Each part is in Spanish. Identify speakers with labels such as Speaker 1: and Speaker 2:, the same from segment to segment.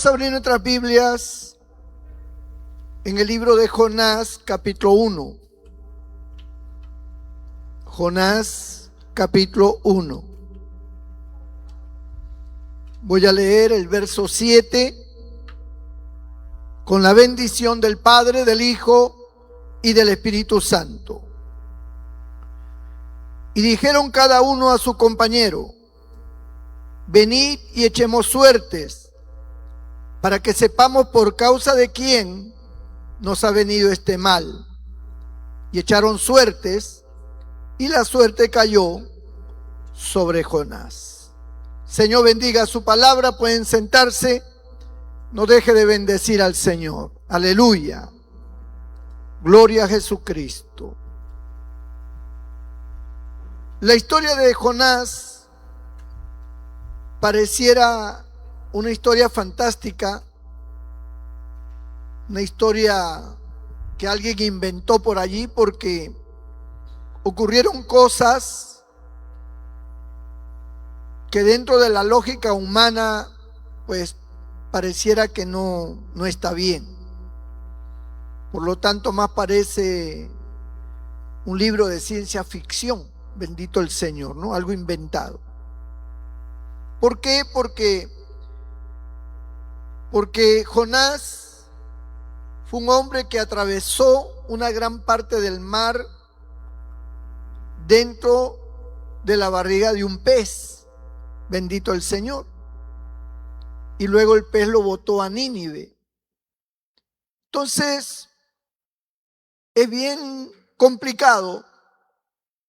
Speaker 1: Vamos a abrir nuestras Biblias en el libro de Jonás, capítulo 1. Jonás, capítulo 1. Voy a leer el verso 7 con la bendición del Padre, del Hijo y del Espíritu Santo. Y dijeron cada uno a su compañero: venid y echemos suertes, para que sepamos por causa de quién nos ha venido este mal. Y echaron suertes, y la suerte cayó sobre Jonás. Señor, bendiga su palabra. Pueden sentarse. No deje de bendecir al Señor. Aleluya. Gloria a Jesucristo. La historia de Jonás pareciera una historia fantástica, una historia que alguien inventó por allí, porque ocurrieron cosas que dentro de la lógica humana pues pareciera que no está bien. Por lo tanto, más parece un libro de ciencia ficción, bendito el Señor, ¿no? Algo inventado. ¿Por qué? Porque Jonás fue un hombre que atravesó una gran parte del mar dentro de la barriga de un pez, bendito el Señor. Y luego el pez lo botó a Nínive. Entonces, es bien complicado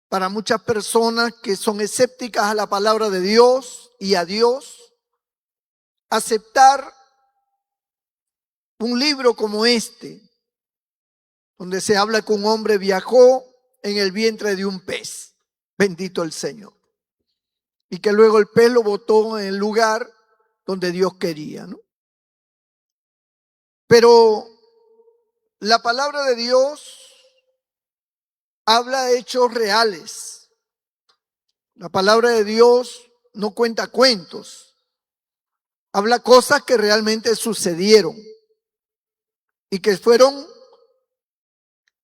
Speaker 1: para muchas personas que son escépticas a la palabra de Dios y a Dios aceptar un libro como este, donde se habla que un hombre viajó en el vientre de un pez, bendito el Señor, y que luego el pez lo botó en el lugar donde Dios quería, ¿no? Pero la palabra de Dios habla de hechos reales. La palabra de Dios no cuenta cuentos. Habla cosas que realmente sucedieron y que fueron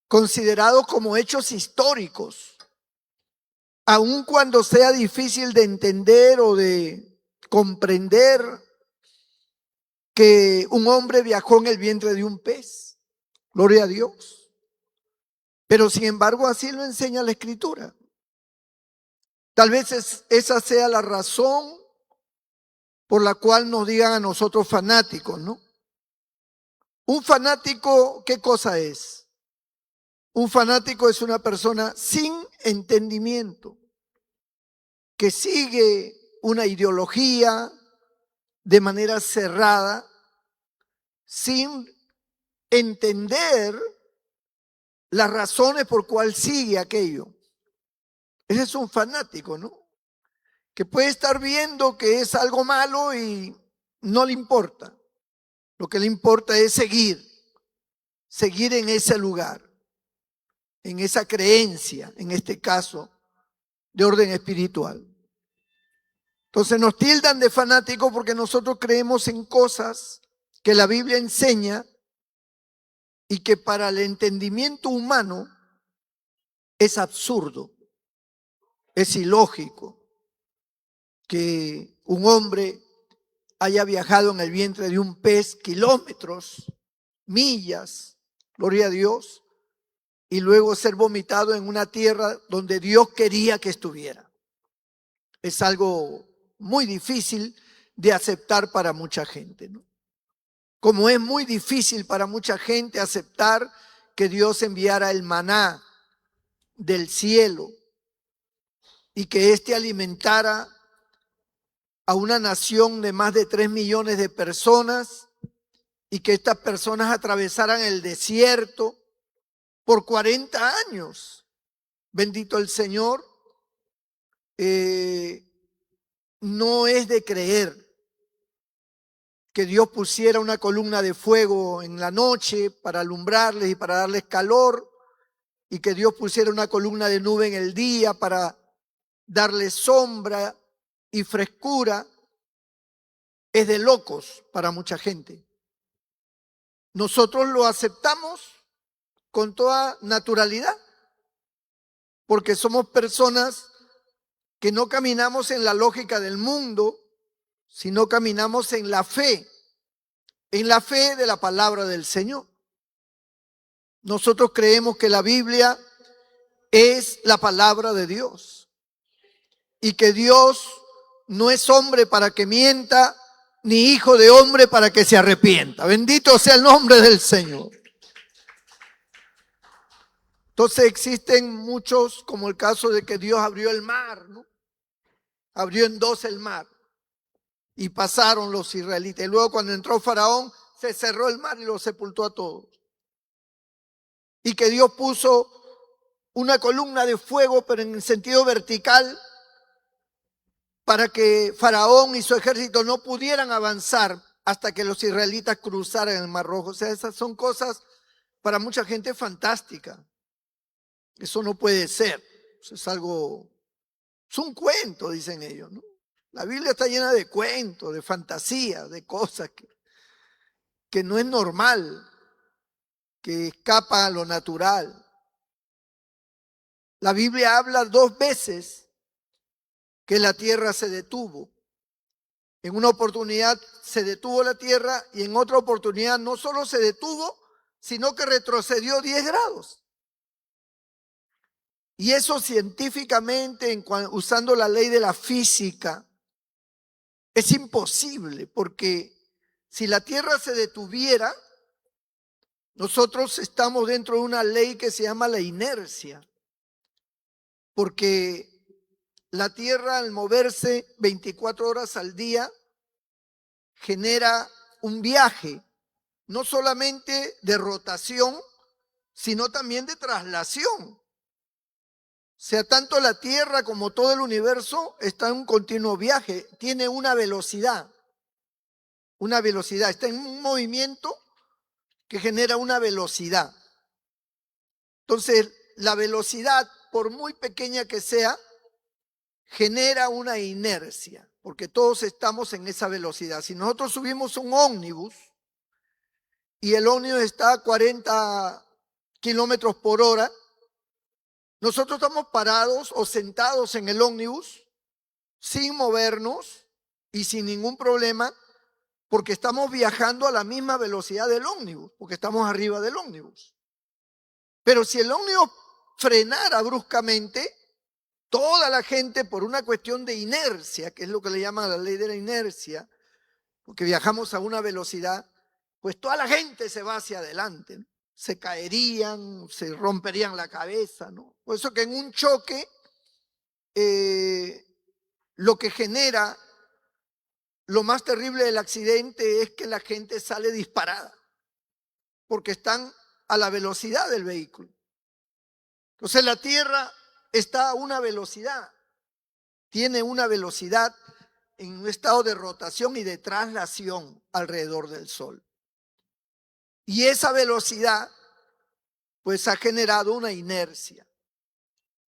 Speaker 1: considerados como hechos históricos, aun cuando sea difícil de entender o de comprender que un hombre viajó en el vientre de un pez. Gloria a Dios. Pero sin embargo así lo enseña la Escritura. Tal vez esa sea la razón por la cual nos digan a nosotros fanáticos, ¿no? Un fanático, ¿qué cosa es? Un fanático es una persona sin entendimiento, que sigue una ideología de manera cerrada, sin entender las razones por cuál sigue aquello. Ese es un fanático, ¿no? Que puede estar viendo que es algo malo y no le importa. Lo que le importa es seguir en ese lugar, en esa creencia, en este caso, de orden espiritual. Entonces nos tildan de fanáticos porque nosotros creemos en cosas que la Biblia enseña y que para el entendimiento humano es absurdo, es ilógico que un hombre haya viajado en el vientre de un pez kilómetros, millas, gloria a Dios, y luego ser vomitado en una tierra donde Dios quería que estuviera. Es algo muy difícil de aceptar para mucha gente, ¿no? Como es muy difícil para mucha gente aceptar que Dios enviara el maná del cielo y que éste alimentara a una nación de más de 3 millones de personas y que estas personas atravesaran el desierto por 40 años. Bendito el Señor. No es de creer que Dios pusiera una columna de fuego en la noche para alumbrarles y para darles calor, y que Dios pusiera una columna de nube en el día para darles sombra y frescura, es de locos para mucha gente. Nosotros lo aceptamos con toda naturalidad, porque somos personas que no caminamos en la lógica del mundo, sino caminamos en la fe de la palabra del Señor. Nosotros creemos que la Biblia es la palabra de Dios y que Dios no es hombre para que mienta, ni hijo de hombre para que se arrepienta. Bendito sea el nombre del Señor. Entonces existen muchos, como el caso de que Dios abrió el mar, ¿no? Abrió en dos el mar y pasaron los israelitas. Y luego cuando entró Faraón, se cerró el mar y los sepultó a todos. Y que Dios puso una columna de fuego, pero en el sentido vertical, para que Faraón y su ejército no pudieran avanzar hasta que los israelitas cruzaran el Mar Rojo. O sea, esas son cosas para mucha gente fantásticas. Eso no puede ser. Eso es algo, es un cuento, dicen ellos, ¿no? La Biblia está llena de cuentos, de fantasías, de cosas que no es normal, que escapa a lo natural. La Biblia habla 2 veces que la tierra se detuvo. En una oportunidad se detuvo la tierra y en otra oportunidad no solo se detuvo, sino que retrocedió 10 grados. Y eso científicamente, usando la ley de la física, es imposible, porque si la tierra se detuviera, nosotros estamos dentro de una ley que se llama la inercia, porque la tierra al moverse 24 horas al día genera un viaje, no solamente de rotación, sino también de traslación. O sea, tanto la Tierra como todo el universo está en un continuo viaje, tiene una velocidad, está en un movimiento que genera una velocidad. Entonces, la velocidad, por muy pequeña que sea, genera una inercia, porque todos estamos en esa velocidad. Si nosotros subimos un ómnibus y el ómnibus está a 40 kilómetros por hora, nosotros estamos parados o sentados en el ómnibus sin movernos y sin ningún problema, porque estamos viajando a la misma velocidad del ómnibus, porque estamos arriba del ómnibus. Pero si el ómnibus frenara bruscamente, toda la gente, por una cuestión de inercia, que es lo que le llaman la ley de la inercia, porque viajamos a una velocidad, pues toda la gente se va hacia adelante, ¿no? Se caerían, se romperían la cabeza, ¿no? Por eso que en un choque, lo que genera, lo más terrible del accidente es que la gente sale disparada, porque están a la velocidad del vehículo. Entonces la Tierra está a una velocidad, tiene una velocidad en un estado de rotación y de traslación alrededor del Sol. Y esa velocidad, pues, ha generado una inercia.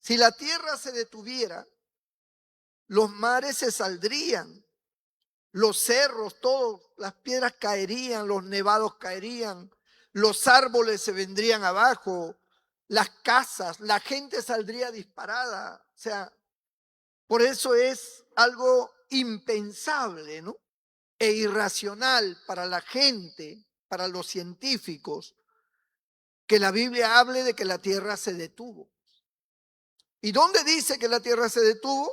Speaker 1: Si la Tierra se detuviera, los mares se saldrían, los cerros, todas las piedras caerían, los nevados caerían, los árboles se vendrían abajo, las casas, la gente saldría disparada. O sea, por eso es algo impensable, ¿no? E irracional para la gente, para los científicos, que la Biblia hable de que la tierra se detuvo. ¿Y dónde dice que la tierra se detuvo?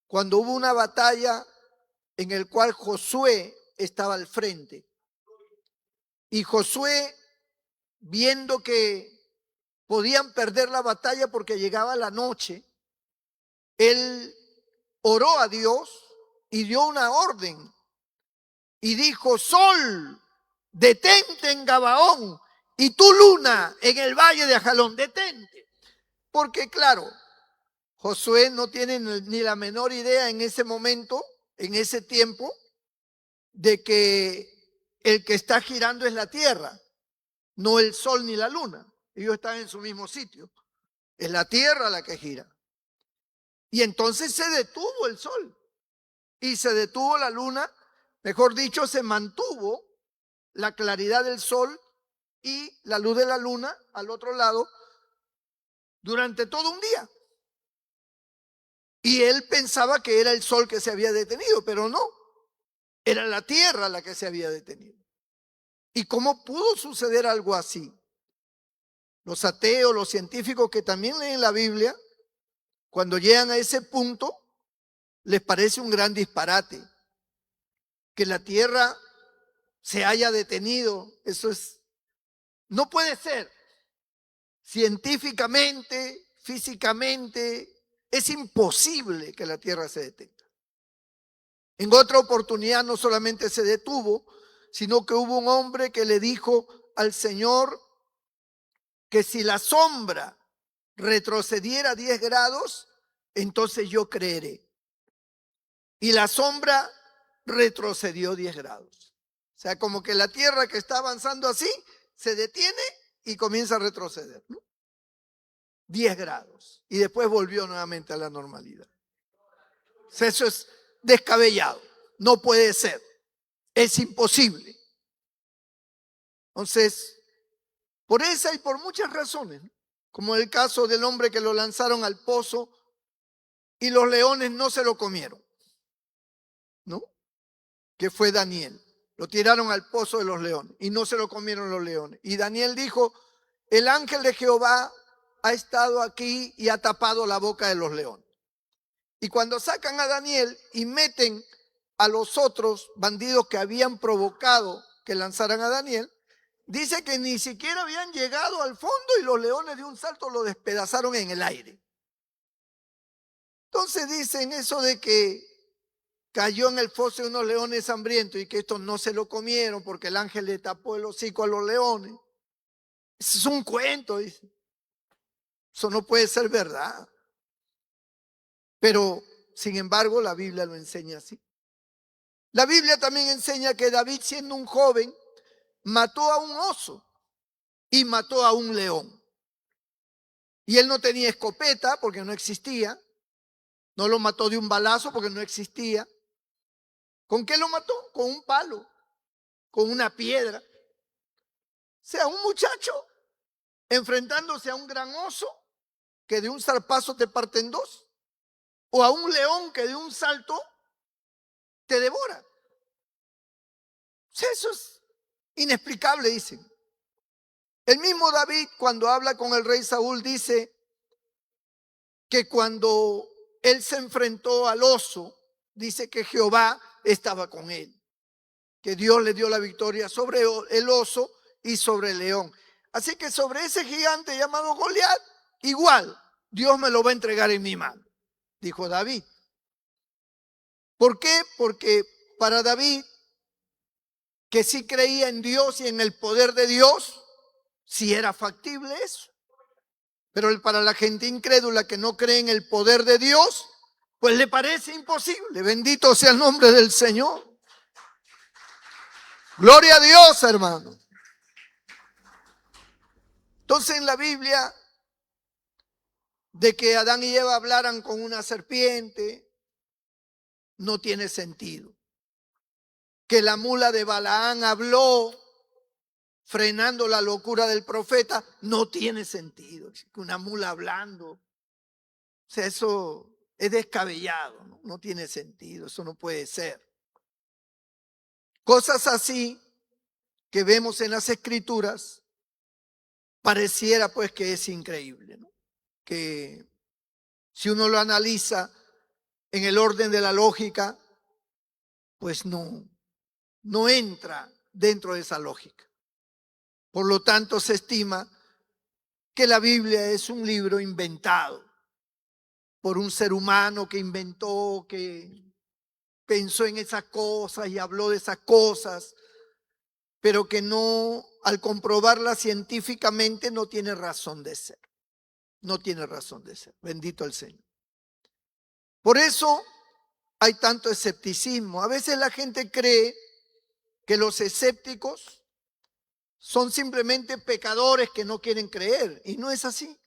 Speaker 1: Cuando hubo una batalla en el cual Josué estaba al frente. Y Josué, viendo que podían perder la batalla porque llegaba la noche, él oró a Dios y dio una orden. Y dijo: Sol, detente en Gabaón, y tú, luna, en el valle de Ajalón, detente. Porque claro, Josué no tiene ni la menor idea en ese momento, en ese tiempo, de que el que está girando es la tierra, no el sol ni la luna. Ellos están en su mismo sitio. Es la tierra la que gira. Y entonces se detuvo el sol y se detuvo la luna Mejor dicho, se mantuvo la claridad del sol y la luz de la luna al otro lado durante todo un día. Y él pensaba que era el sol que se había detenido, pero no, era la tierra la que se había detenido. ¿Y cómo pudo suceder algo así? Los ateos, los científicos que también leen la Biblia, cuando llegan a ese punto, les parece un gran disparate. Que la tierra se haya detenido, no puede ser. Científicamente, físicamente, es imposible que la tierra se detenga. En otra oportunidad no solamente se detuvo, sino que hubo un hombre que le dijo al Señor que si la sombra retrocediera 10 grados, entonces yo creeré. Y la sombra retrocedió 10 grados. O sea, como que la tierra que está avanzando así, se detiene y comienza a retroceder, ¿no? 10 grados. Y después volvió nuevamente a la normalidad. O sea, eso es descabellado. No puede ser. Es imposible. Entonces, por esa y por muchas razones, ¿no? Como el caso del hombre que lo lanzaron al pozo y los leones no se lo comieron, ¿no? Que fue Daniel. Lo tiraron al pozo de los leones y no se lo comieron los leones. Y Daniel dijo, el ángel de Jehová ha estado aquí y ha tapado la boca de los leones. Y cuando sacan a Daniel y meten a los otros bandidos que habían provocado que lanzaran a Daniel, dice que ni siquiera habían llegado al fondo y los leones de un salto lo despedazaron en el aire. Entonces dicen eso de que cayó en el foso de unos leones hambrientos y que estos no se lo comieron porque el ángel le tapó el hocico a los leones. Eso es un cuento, dice. Eso no puede ser verdad. Pero, sin embargo, la Biblia lo enseña así. La Biblia también enseña que David, siendo un joven, mató a un oso y mató a un león. Y él no tenía escopeta porque no existía. No lo mató de un balazo porque no existía. ¿Con qué lo mató? Con un palo, con una piedra. O sea, un muchacho enfrentándose a un gran oso que de un zarpazo te parte en dos, o a un león que de un salto te devora. O sea, eso es inexplicable, dicen. El mismo David, cuando habla con el rey Saúl, dice que cuando él se enfrentó al oso, dice que Jehová estaba con él, que Dios le dio la victoria sobre el oso y sobre el león. Así que sobre ese gigante llamado Goliat, igual Dios me lo va a entregar en mi mano, dijo David. ¿Por qué? Porque para David, que sí creía en Dios y en el poder de Dios, sí era factible eso. Pero para la gente incrédula que no cree en el poder de Dios, pues le parece imposible. Bendito sea el nombre del Señor. Gloria a Dios, hermano. Entonces en la Biblia, de que Adán y Eva hablaran con una serpiente, no tiene sentido. Que la mula de Balaán habló frenando la locura del profeta, no tiene sentido. Que una mula hablando, o sea, eso es descabellado, ¿no? No tiene sentido, eso no puede ser. Cosas así que vemos en las escrituras, pareciera pues que es increíble, ¿no? Que si uno lo analiza en el orden de la lógica, pues no entra dentro de esa lógica. Por lo tanto, se estima que la Biblia es un libro inventado por un ser humano que inventó, que pensó en esas cosas y habló de esas cosas, pero que no, al comprobarla científicamente, no tiene razón de ser. No tiene razón de ser. Bendito el Señor. Por eso hay tanto escepticismo. A veces la gente cree que los escépticos son simplemente pecadores que no quieren creer. Y no es así.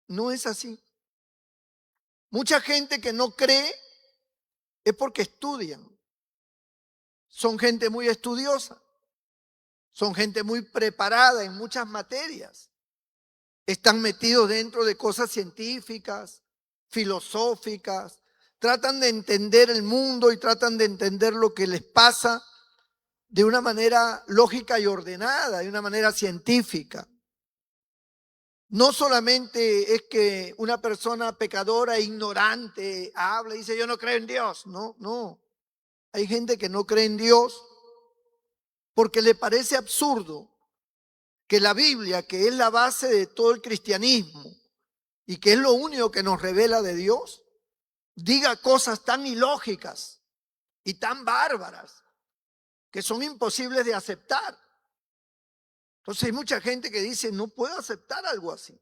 Speaker 1: No es así. Mucha gente que no cree es porque estudian. son gente muy estudiosa, son gente muy preparada en muchas materias, están metidos dentro de cosas científicas, filosóficas, tratan de entender el mundo y tratan de entender lo que les pasa de una manera lógica y ordenada, de una manera científica. No solamente es que una persona pecadora e ignorante habla y dice yo no creo en Dios, no, no. Hay gente que no cree en Dios porque le parece absurdo que la Biblia, que es la base de todo el cristianismo y que es lo único que nos revela de Dios, diga cosas tan ilógicas y tan bárbaras que son imposibles de aceptar. Entonces hay mucha gente que dice, no puedo aceptar algo así.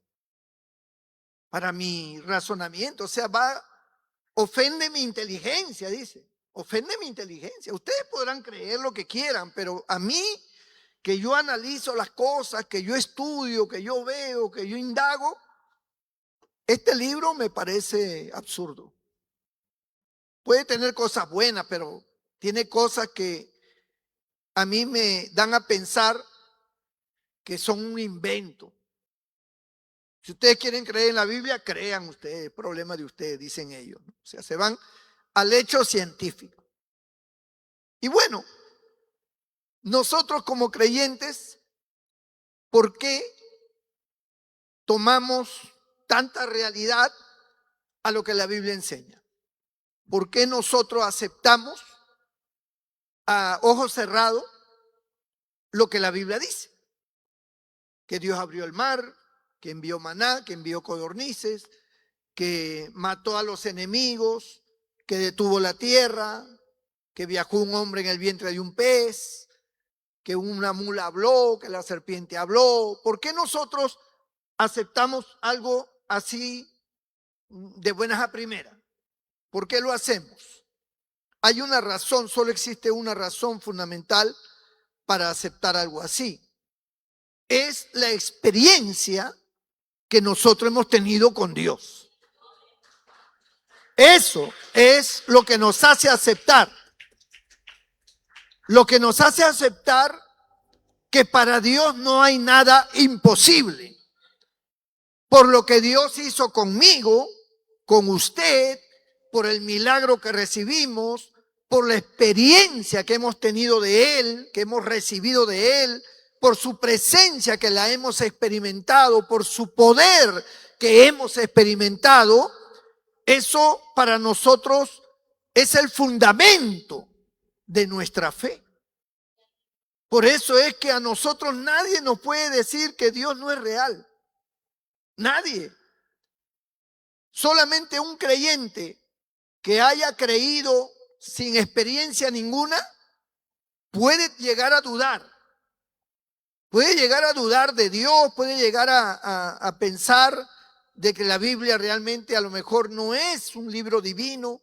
Speaker 1: Para mi razonamiento, o sea, ofende mi inteligencia, dice. Ofende mi inteligencia. Ustedes podrán creer lo que quieran, pero a mí, que yo analizo las cosas, que yo estudio, que yo veo, que yo indago, este libro me parece absurdo. Puede tener cosas buenas, pero tiene cosas que a mí me dan a pensar que son un invento. Si ustedes quieren creer en la Biblia, crean ustedes, problema de ustedes, dicen ellos, ¿no? O sea, se van al hecho científico. Y bueno, nosotros como creyentes, ¿por qué tomamos tanta realidad a lo que la Biblia enseña? ¿Por qué nosotros aceptamos a ojos cerrados lo que la Biblia dice? Que Dios abrió el mar, que envió maná, que envió codornices, que mató a los enemigos, que detuvo la tierra, que viajó un hombre en el vientre de un pez, que una mula habló, que la serpiente habló. ¿Por qué nosotros aceptamos algo así de buenas a primeras? ¿Por qué lo hacemos? Hay una razón, solo existe una razón fundamental para aceptar algo así. Es la experiencia que nosotros hemos tenido con Dios. Eso es lo que nos hace aceptar. Lo que nos hace aceptar que para Dios no hay nada imposible. Por lo que Dios hizo conmigo, con usted, por el milagro que recibimos, por la experiencia que hemos tenido de Él, que hemos recibido de Él, por su presencia que la hemos experimentado, por su poder que hemos experimentado, eso para nosotros es el fundamento de nuestra fe. Por eso es que a nosotros nadie nos puede decir que Dios no es real. Nadie. Solamente un creyente que haya creído sin experiencia ninguna puede llegar a dudar. Puede llegar a dudar de Dios, puede llegar a pensar de que la Biblia realmente a lo mejor no es un libro divino.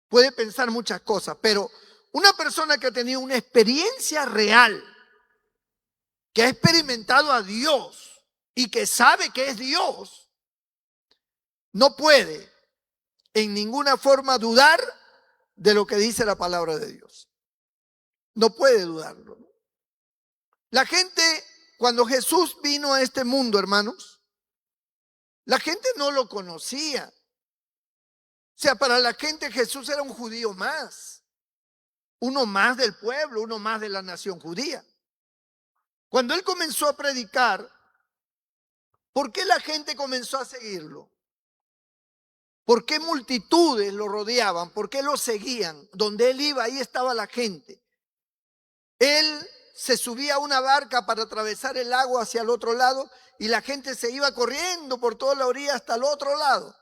Speaker 1: Puede pensar muchas cosas, pero una persona que ha tenido una experiencia real, que ha experimentado a Dios y que sabe que es Dios, no puede en ninguna forma dudar de lo que dice la palabra de Dios. No puede dudarlo. La gente, cuando Jesús vino a este mundo, hermanos, la gente no lo conocía. O sea, para la gente Jesús era un judío más, uno más del pueblo, uno más de la nación judía. Cuando él comenzó a predicar, ¿por qué la gente comenzó a seguirlo? ¿Por qué multitudes lo rodeaban? ¿Por qué lo seguían? Donde él iba, ahí estaba la gente. Él se subía a una barca para atravesar el lago hacia el otro lado y la gente se iba corriendo por toda la orilla hasta el otro lado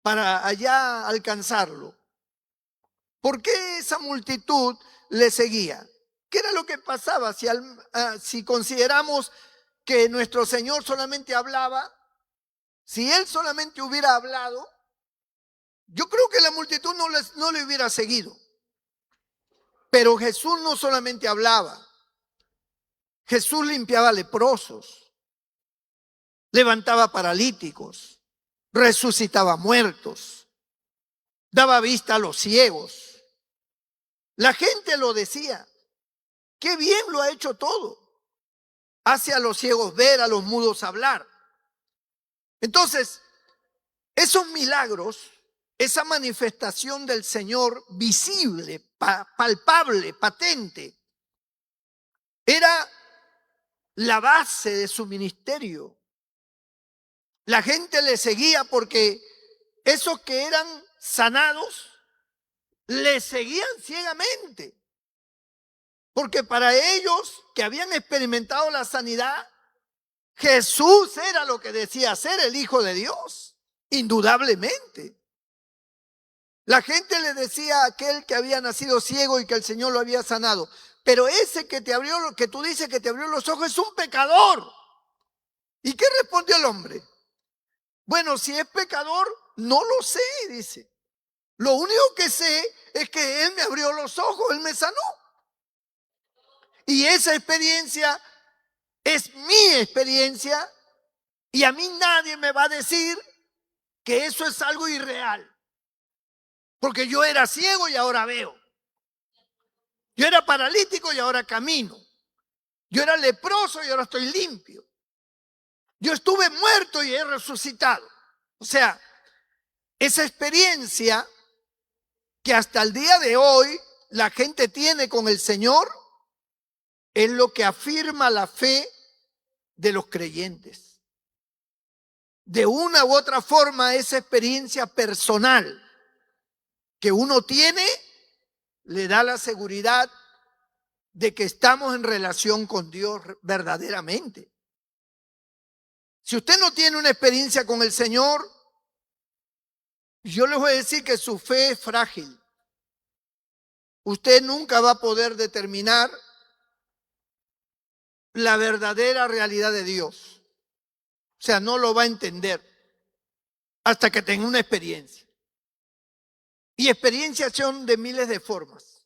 Speaker 1: para allá alcanzarlo. ¿Por qué esa multitud le seguía? ¿Qué era lo que pasaba si consideramos que nuestro Señor solamente hablaba? Si Él solamente hubiera hablado, yo creo que la multitud no le hubiera seguido. Pero Jesús no solamente hablaba, Jesús limpiaba leprosos, levantaba paralíticos, resucitaba muertos, daba vista a los ciegos, La gente lo decía. Qué bien lo ha hecho todo. Hace a los ciegos ver, a los mudos hablar. Entonces, esos milagros, esa manifestación del Señor visible, palpable, patente, era la base de su ministerio. La gente le seguía porque esos que eran sanados le seguían ciegamente. Porque para ellos que habían experimentado la sanidad, Jesús era lo que decía ser el Hijo de Dios, indudablemente. La gente le decía a aquel que había nacido ciego y que el Señor lo había sanado, pero ese que te abrió, que tú dices que te abrió los ojos, es un pecador. ¿Y qué respondió el hombre? Bueno, si es pecador, no lo sé, dice. Lo único que sé es que Él me abrió los ojos, Él me sanó. Y esa experiencia es mi experiencia y a mí nadie me va a decir que eso es algo irreal. Porque yo era ciego y ahora veo. Yo era paralítico y ahora camino. Yo era leproso y ahora estoy limpio. Yo estuve muerto y he resucitado. O sea, esa experiencia que hasta el día de hoy la gente tiene con el Señor es lo que afirma la fe de los creyentes. De una u otra forma, esa experiencia personal que uno tiene le da la seguridad de que estamos en relación con Dios verdaderamente. Si usted no tiene una experiencia con el Señor, yo les voy a decir que su fe es frágil. Usted nunca va a poder determinar la verdadera realidad de Dios. O sea, no lo va a entender hasta que tenga una experiencia. Y experiencias son de miles de formas.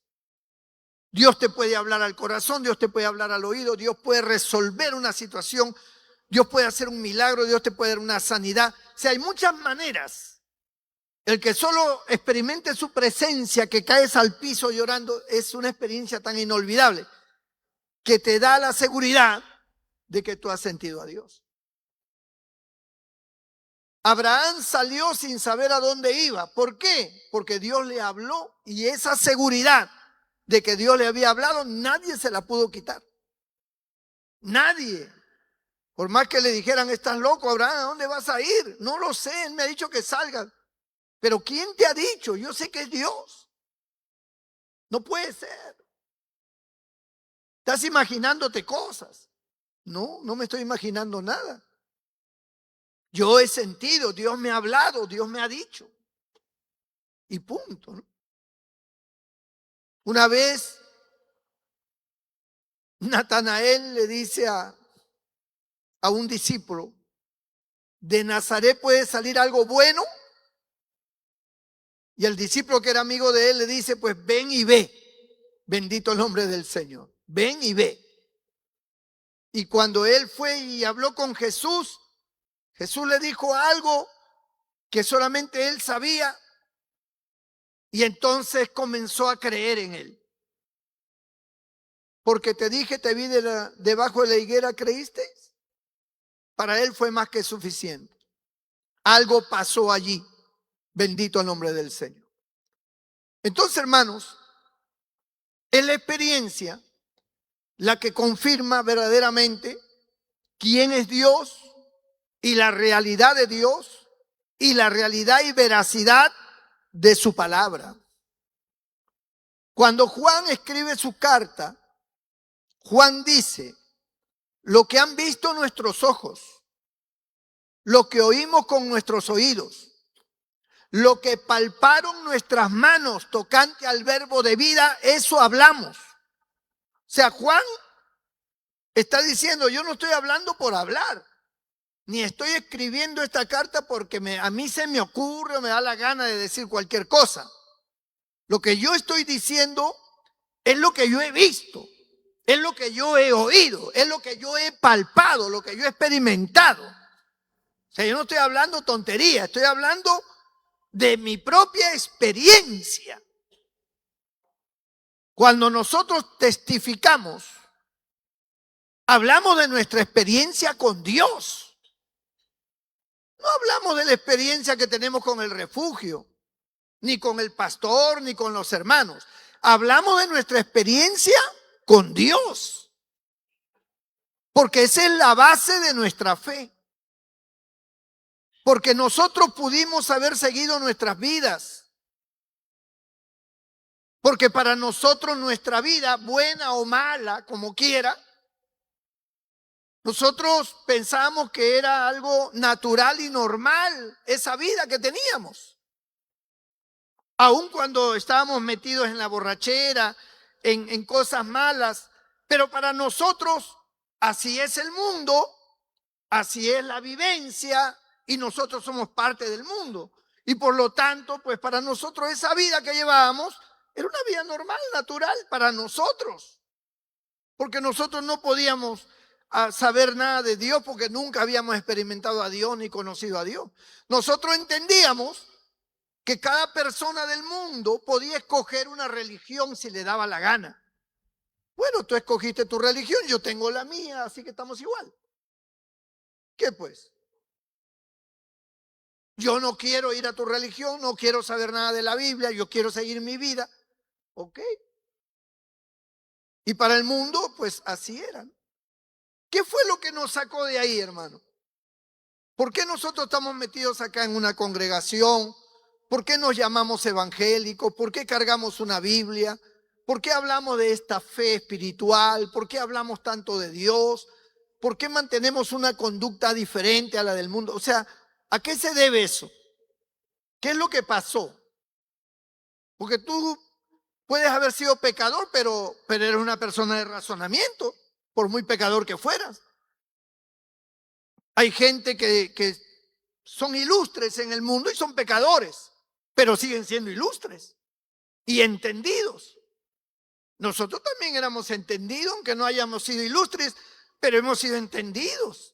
Speaker 1: Dios te puede hablar al corazón, Dios te puede hablar al oído, Dios puede resolver una situación, Dios puede hacer un milagro, Dios te puede dar una sanidad. O sea, hay muchas maneras. El que solo experimente su presencia, que caes al piso llorando, es una experiencia tan inolvidable que te da la seguridad de que tú has sentido a Dios. Abraham salió sin saber a dónde iba. ¿Por qué? Porque Dios le habló y esa seguridad de que Dios le había hablado, nadie se la pudo quitar. Nadie. Por más que le dijeran, estás loco, Abraham, ¿a dónde vas a ir? No lo sé, él me ha dicho que salgas. Pero ¿quién te ha dicho? Yo sé que es Dios. No puede ser. Estás imaginándote cosas. No, no me estoy imaginando nada. Yo he sentido, Dios me ha hablado, Dios me ha dicho. Y punto, ¿no? Una vez, Natanael le dice a un discípulo, ¿de Nazaret puede salir algo bueno? Y el discípulo que era amigo de él le dice, pues ven y ve. Bendito el nombre del Señor. Ven y ve. Y cuando él fue y habló con Jesús, Jesús le dijo algo que solamente él sabía. Y entonces comenzó a creer en él. Porque te dije, te vi debajo de la higuera, ¿creíste? Para él fue más que suficiente. Algo pasó allí. Bendito el nombre del Señor. Entonces, hermanos, es la experiencia la que confirma verdaderamente quién es Dios y la realidad de Dios y la realidad y veracidad de su palabra. Cuando Juan escribe su carta, Juan dice, lo que han visto nuestros ojos, lo que oímos con nuestros oídos, lo que palparon nuestras manos tocante al verbo de vida, eso hablamos. O sea, Juan está diciendo, yo no estoy hablando por hablar, ni estoy escribiendo esta carta porque a mí se me ocurre o me da la gana de decir cualquier cosa. Lo que yo estoy diciendo es lo que yo he visto, es lo que yo he oído, es lo que yo he palpado, lo que yo he experimentado. O sea, yo no estoy hablando tontería, estoy hablando de mi propia experiencia. Cuando nosotros testificamos, hablamos de nuestra experiencia con Dios. No hablamos de la experiencia que tenemos con el refugio, ni con el pastor, ni con los hermanos. Hablamos de nuestra experiencia con Dios, porque esa es la base de nuestra fe. Porque nosotros pudimos haber seguido nuestras vidas. Porque para nosotros nuestra vida, buena o mala, como quiera, nosotros pensamos que era algo natural y normal esa vida que teníamos. Aun cuando estábamos metidos en la borrachera, en cosas malas. Pero para nosotros así es el mundo, así es la vivencia y nosotros somos parte del mundo. Y por lo tanto, pues para nosotros esa vida que llevábamos era una vida normal, natural para nosotros. Porque nosotros no podíamos saber nada de Dios porque nunca habíamos experimentado a Dios ni conocido a Dios. Nosotros entendíamos que cada persona del mundo podía escoger una religión si le daba la gana. Bueno, tú escogiste tu religión, yo tengo la mía, así que estamos igual. ¿Qué pues? Yo no quiero ir a tu religión, no quiero saber nada de la Biblia, yo quiero seguir mi vida. ¿Ok? Y para el mundo, pues así eran. ¿Qué fue lo que nos sacó de ahí, hermano? ¿Por qué nosotros estamos metidos acá en una congregación? ¿Por qué nos llamamos evangélicos? ¿Por qué cargamos una Biblia? ¿Por qué hablamos de esta fe espiritual? ¿Por qué hablamos tanto de Dios? ¿Por qué mantenemos una conducta diferente a la del mundo? O sea, ¿a qué se debe eso? ¿Qué es lo que pasó? Porque tú puedes haber sido pecador, pero eres una persona de razonamiento, por muy pecador que fueras. Hay gente que son ilustres en el mundo y son pecadores, pero siguen siendo ilustres y entendidos. Nosotros también éramos entendidos, aunque no hayamos sido ilustres, pero hemos sido entendidos.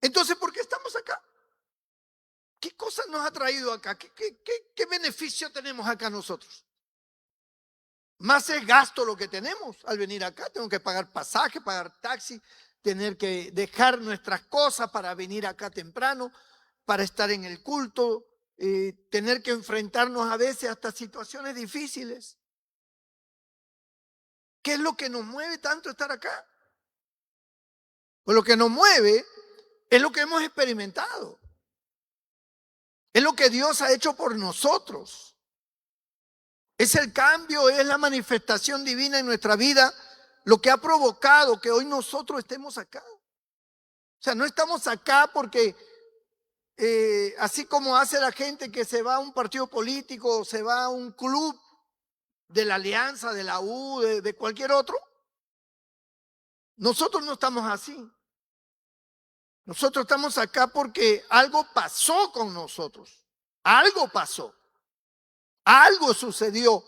Speaker 1: Entonces, ¿por qué estamos acá? ¿Qué cosa nos ha traído acá? ¿Qué beneficio tenemos acá nosotros? Más es gasto lo que tenemos al venir acá. Tengo que pagar pasaje, pagar taxi, tener que dejar nuestras cosas para venir acá temprano, para estar en el culto, tener que enfrentarnos a veces hasta situaciones difíciles. ¿Qué es lo que nos mueve tanto estar acá? Pues lo que nos mueve es lo que hemos experimentado. Es lo que Dios ha hecho por nosotros. Es el cambio, es la manifestación divina en nuestra vida, lo que ha provocado que hoy nosotros estemos acá. O sea, no estamos acá porque así como hace la gente que se va a un partido político, se va a un club de la Alianza, de la U, de cualquier otro. Nosotros no estamos así. Nosotros estamos acá porque algo pasó con nosotros. Algo pasó. Algo sucedió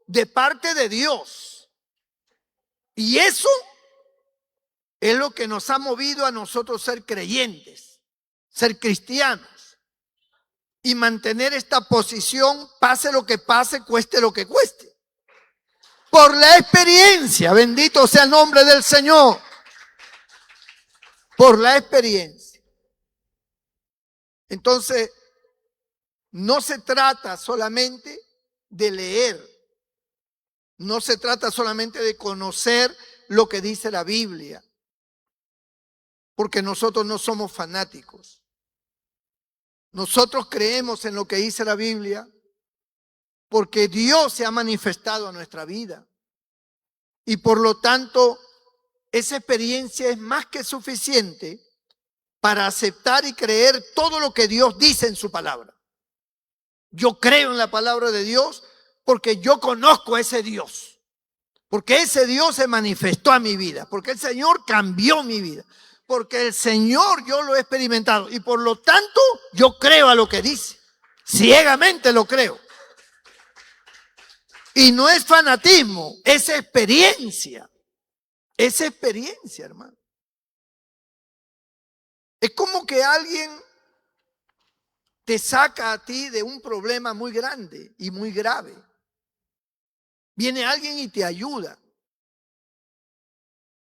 Speaker 1: de parte de Dios. Y eso es lo que nos ha movido a nosotros ser creyentes, ser cristianos y mantener esta posición, pase lo que pase, cueste lo que cueste. Por la experiencia, bendito sea el nombre del Señor. Por la experiencia. Entonces, no se trata solamente de leer, no se trata solamente de conocer lo que dice la Biblia, porque nosotros no somos fanáticos. Nosotros creemos en lo que dice la Biblia porque Dios se ha manifestado a nuestra vida. Y por lo tanto, esa experiencia es más que suficiente para aceptar y creer todo lo que Dios dice en su palabra. Yo creo en la palabra de Dios porque yo conozco a ese Dios. Porque ese Dios se manifestó a mi vida. Porque el Señor cambió mi vida. Porque el Señor yo lo he experimentado. Y por lo tanto yo creo a lo que dice. Ciegamente lo creo. Y no es fanatismo, es experiencia. Es experiencia, hermano. Es como que alguien te saca a ti de un problema muy grande y muy grave. Viene alguien y te ayuda.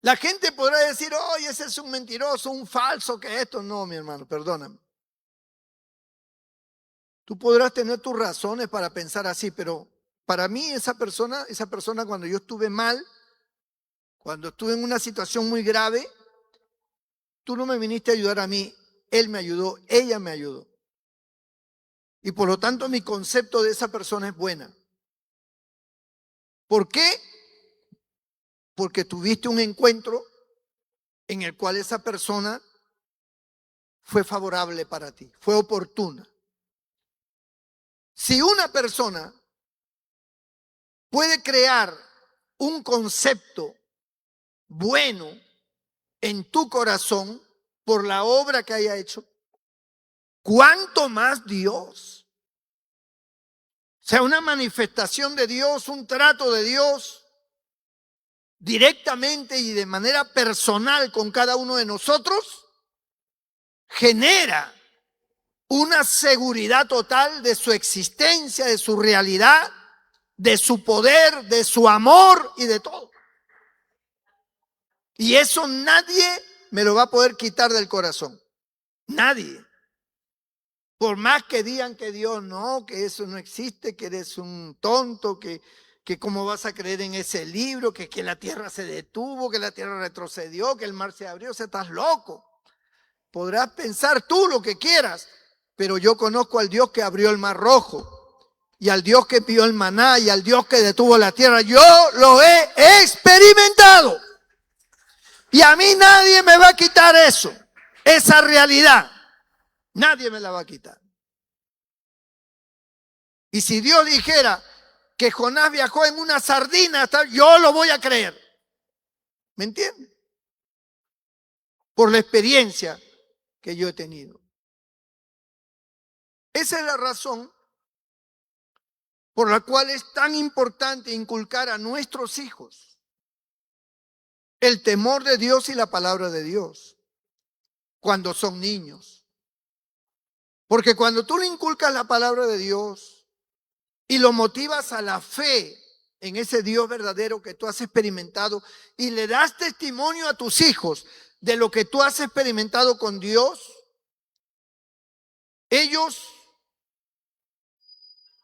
Speaker 1: La gente podrá decir, oye, ese es un mentiroso, un falso, que esto. No, mi hermano, perdóname. Tú podrás tener tus razones para pensar así, pero para mí esa persona cuando yo estuve mal, cuando estuve en una situación muy grave, tú no me viniste a ayudar a mí, él me ayudó, ella me ayudó. Y por lo tanto mi concepto de esa persona es buena. ¿Por qué? Porque tuviste un encuentro en el cual esa persona fue favorable para ti, fue oportuna. Si una persona puede crear un concepto bueno en tu corazón por la obra que haya hecho, ¿cuánto más Dios? O sea, una manifestación de Dios, un trato de Dios directamente y de manera personal con cada uno de nosotros, genera una seguridad total de su existencia, de su realidad, de su poder, de su amor y de todo. Y eso nadie me lo va a poder quitar del corazón. Nadie. Por más que digan que Dios no, que eso no existe, que eres un tonto, que cómo vas a creer en ese libro, que la tierra se detuvo, que la tierra retrocedió, que el mar se abrió, o sea, estás loco. Podrás pensar tú lo que quieras, pero yo conozco al Dios que abrió el mar rojo y al Dios que pidió el maná y al Dios que detuvo la tierra. Yo lo he experimentado y a mí nadie me va a quitar eso, esa realidad. Nadie me la va a quitar. Y si Dios dijera que Jonás viajó en una sardina, yo lo voy a creer. ¿Me entiendes? Por la experiencia que yo he tenido. Esa es la razón por la cual es tan importante inculcar a nuestros hijos el temor de Dios y la palabra de Dios cuando son niños. Porque cuando tú le inculcas la palabra de Dios y lo motivas a la fe en ese Dios verdadero que tú has experimentado y le das testimonio a tus hijos de lo que tú has experimentado con Dios, ellos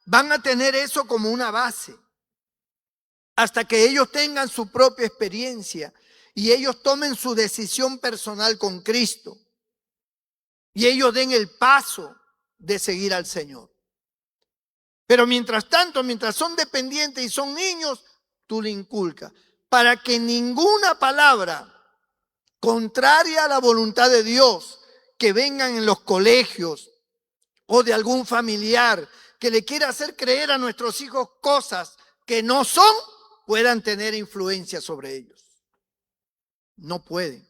Speaker 1: van a tener eso como una base hasta que ellos tengan su propia experiencia y ellos tomen su decisión personal con Cristo y ellos den el paso de seguir al Señor. Pero mientras tanto, mientras son dependientes y son niños, tú le inculcas para que ninguna palabra contraria a la voluntad de Dios que vengan en los colegios o de algún familiar que le quiera hacer creer a nuestros hijos cosas que no son, puedan tener influencia sobre ellos. No pueden.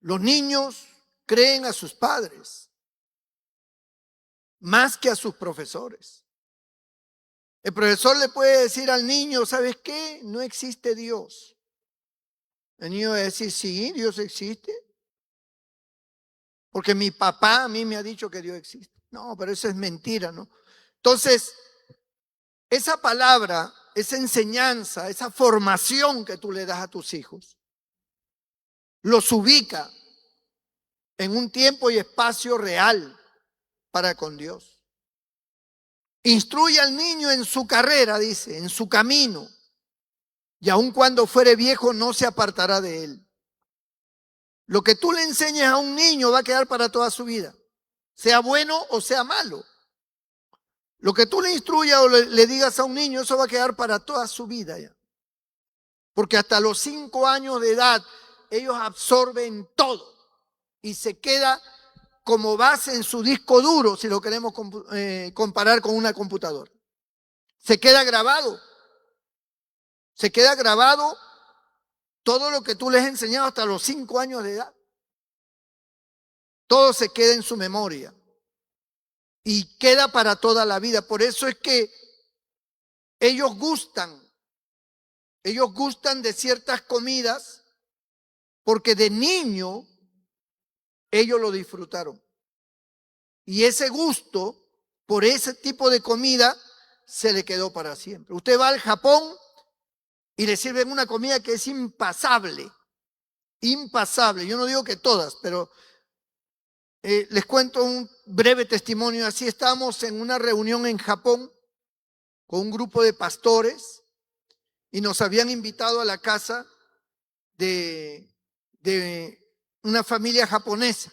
Speaker 1: Los niños creen a sus padres más que a sus profesores. El profesor le puede decir al niño, ¿sabes qué? No existe Dios. El niño va a decir, sí, Dios existe. Porque mi papá a mí me ha dicho que Dios existe. No, pero eso es mentira, ¿no? Entonces, esa palabra, esa enseñanza, esa formación que tú le das a tus hijos, los ubica en un tiempo y espacio real para con Dios. Instruye al niño en su carrera, dice, en su camino, y aun cuando fuere viejo no se apartará de él. Lo que tú le enseñes a un niño va a quedar para toda su vida, sea bueno o sea malo. Lo que tú le instruyas o le digas a un niño, eso va a quedar para toda su vida ya. Porque hasta los 5 años de edad, ellos absorben todo y se queda como base en su disco duro, si lo queremos comparar con una computadora. Se queda grabado todo lo que tú les has enseñado hasta los 5 años de edad. Todo se queda en su memoria y queda para toda la vida. Por eso es que ellos gustan de ciertas comidas porque de niño ellos lo disfrutaron. Y ese gusto por ese tipo de comida se le quedó para siempre. Usted va al Japón y le sirven una comida que es impasable. Impasable. Yo no digo que todas, pero les cuento un breve testimonio. Así estábamos en una reunión en Japón con un grupo de pastores y nos habían invitado a la casa de una familia japonesa.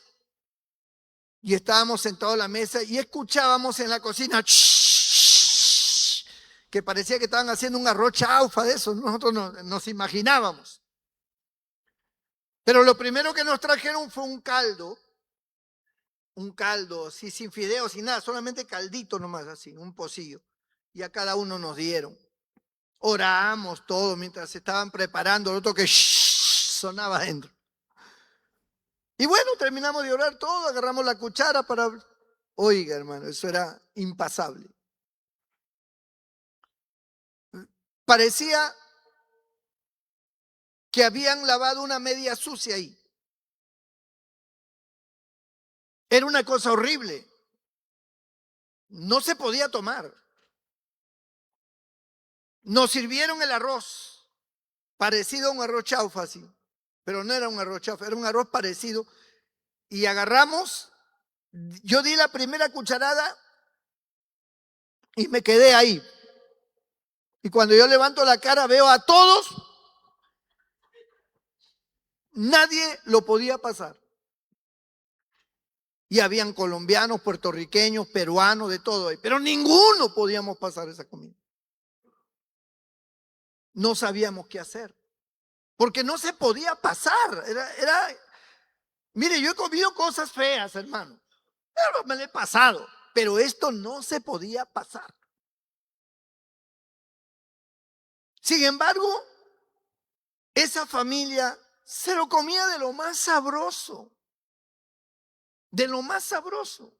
Speaker 1: Y estábamos sentados a la mesa y escuchábamos en la cocina que parecía que estaban haciendo un arroz chaufa de eso. Nosotros nos imaginábamos. Pero lo primero que nos trajeron fue un caldo, así, sin fideos, sin nada, solamente caldito nomás, así, un pocillo. Y a cada uno nos dieron. Oramos todo mientras se estaban preparando, el otro que sonaba adentro. Y bueno, terminamos de orar todo, agarramos la cuchara para... Oiga, hermano, eso era impasable. Parecía que habían lavado una media sucia ahí. Era una cosa horrible. No se podía tomar. Nos sirvieron el arroz, parecido a un arroz chaufa, así. Pero no era un arroz chaufa, era un arroz parecido. Y agarramos, yo di la primera cucharada y me quedé ahí. Y cuando yo levanto la cara veo a todos, nadie lo podía pasar. Y habían colombianos, puertorriqueños, peruanos, de todo ahí. Pero ninguno podíamos pasar esa comida. No sabíamos qué hacer. Porque no se podía pasar. Mire, yo he comido cosas feas, hermano. Pero me lo he pasado. Pero esto no se podía pasar. Sin embargo, esa familia se lo comía de lo más sabroso. De lo más sabroso.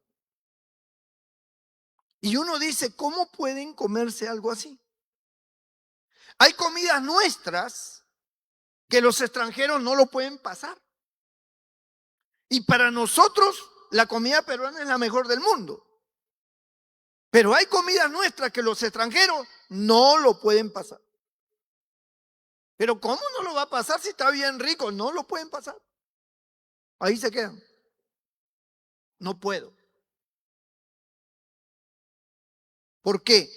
Speaker 1: Y uno dice, ¿cómo pueden comerse algo así? Hay comidas nuestras que los extranjeros no lo pueden pasar. Y para nosotros, la comida peruana es la mejor del mundo. Pero hay comidas nuestras que los extranjeros no lo pueden pasar. Pero ¿cómo no lo va a pasar si está bien rico? No lo pueden pasar. Ahí se quedan. No puedo. ¿Por qué?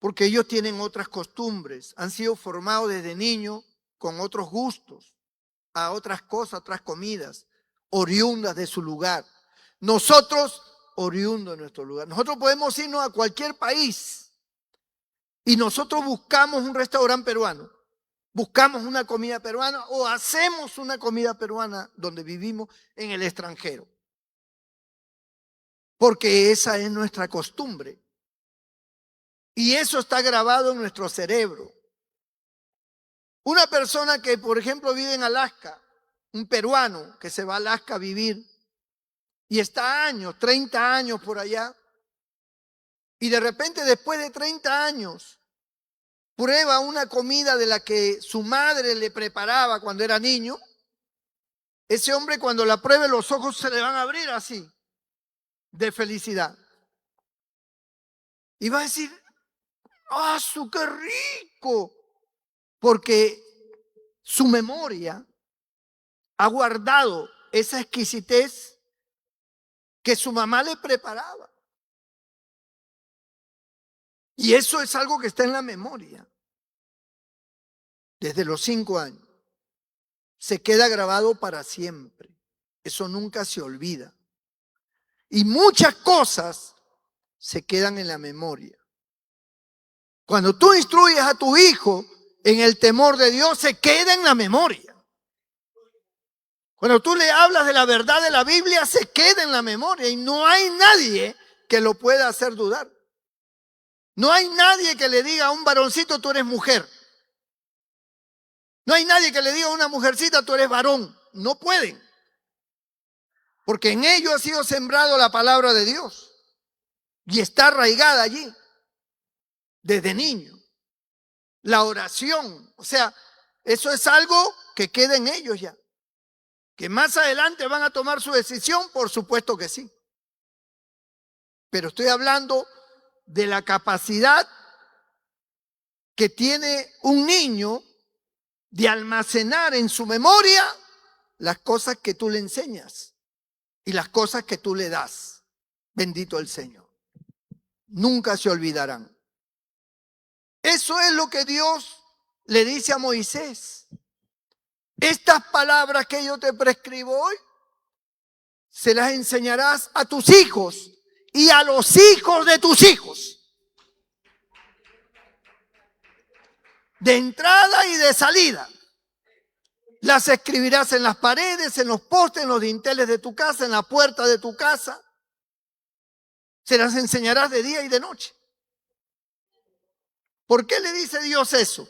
Speaker 1: Porque ellos tienen otras costumbres, han sido formados desde niños con otros gustos, a otras cosas, otras comidas, oriundas de su lugar. Nosotros, oriundos de nuestro lugar. Nosotros podemos irnos a cualquier país y nosotros buscamos un restaurante peruano, buscamos una comida peruana o hacemos una comida peruana donde vivimos en el extranjero. Porque esa es nuestra costumbre. Y eso está grabado en nuestro cerebro. Una persona que, por ejemplo, vive en Alaska, un peruano que se va a Alaska a vivir y está años, 30 años por allá, y de repente después de 30 años prueba una comida de la que su madre le preparaba cuando era niño, ese hombre cuando la pruebe los ojos se le van a abrir así, de felicidad. Y va a decir, ¡ah, qué rico! Porque su memoria ha guardado esa exquisitez que su mamá le preparaba. Y eso es algo que está en la memoria. Desde los 5 años. Se queda grabado para siempre. Eso nunca se olvida. Y muchas cosas se quedan en la memoria. Cuando tú instruyes a tu hijo en el temor de Dios, se queda en la memoria. Cuando tú le hablas de la verdad de la Biblia, se queda en la memoria y no hay nadie que lo pueda hacer dudar. No hay nadie que le diga a un varoncito, tú eres mujer. No hay nadie que le diga a una mujercita, tú eres varón. No pueden. Porque en ello ha sido sembrado la palabra de Dios. Y está arraigada allí. Desde niño. La oración. O sea, eso es algo que queda en ellos ya. Que más adelante van a tomar su decisión, por supuesto que sí. Pero estoy hablando de la capacidad que tiene un niño de almacenar en su memoria las cosas que tú le enseñas y las cosas que tú le das. Bendito el Señor. Nunca se olvidarán. Eso es lo que Dios le dice a Moisés. Estas palabras que yo te prescribo hoy, se las enseñarás a tus hijos y a los hijos de tus hijos. De entrada y de salida. Las escribirás en las paredes, en los postes, en los dinteles de tu casa, en la puerta de tu casa. Se las enseñarás de día y de noche. ¿Por qué le dice Dios eso?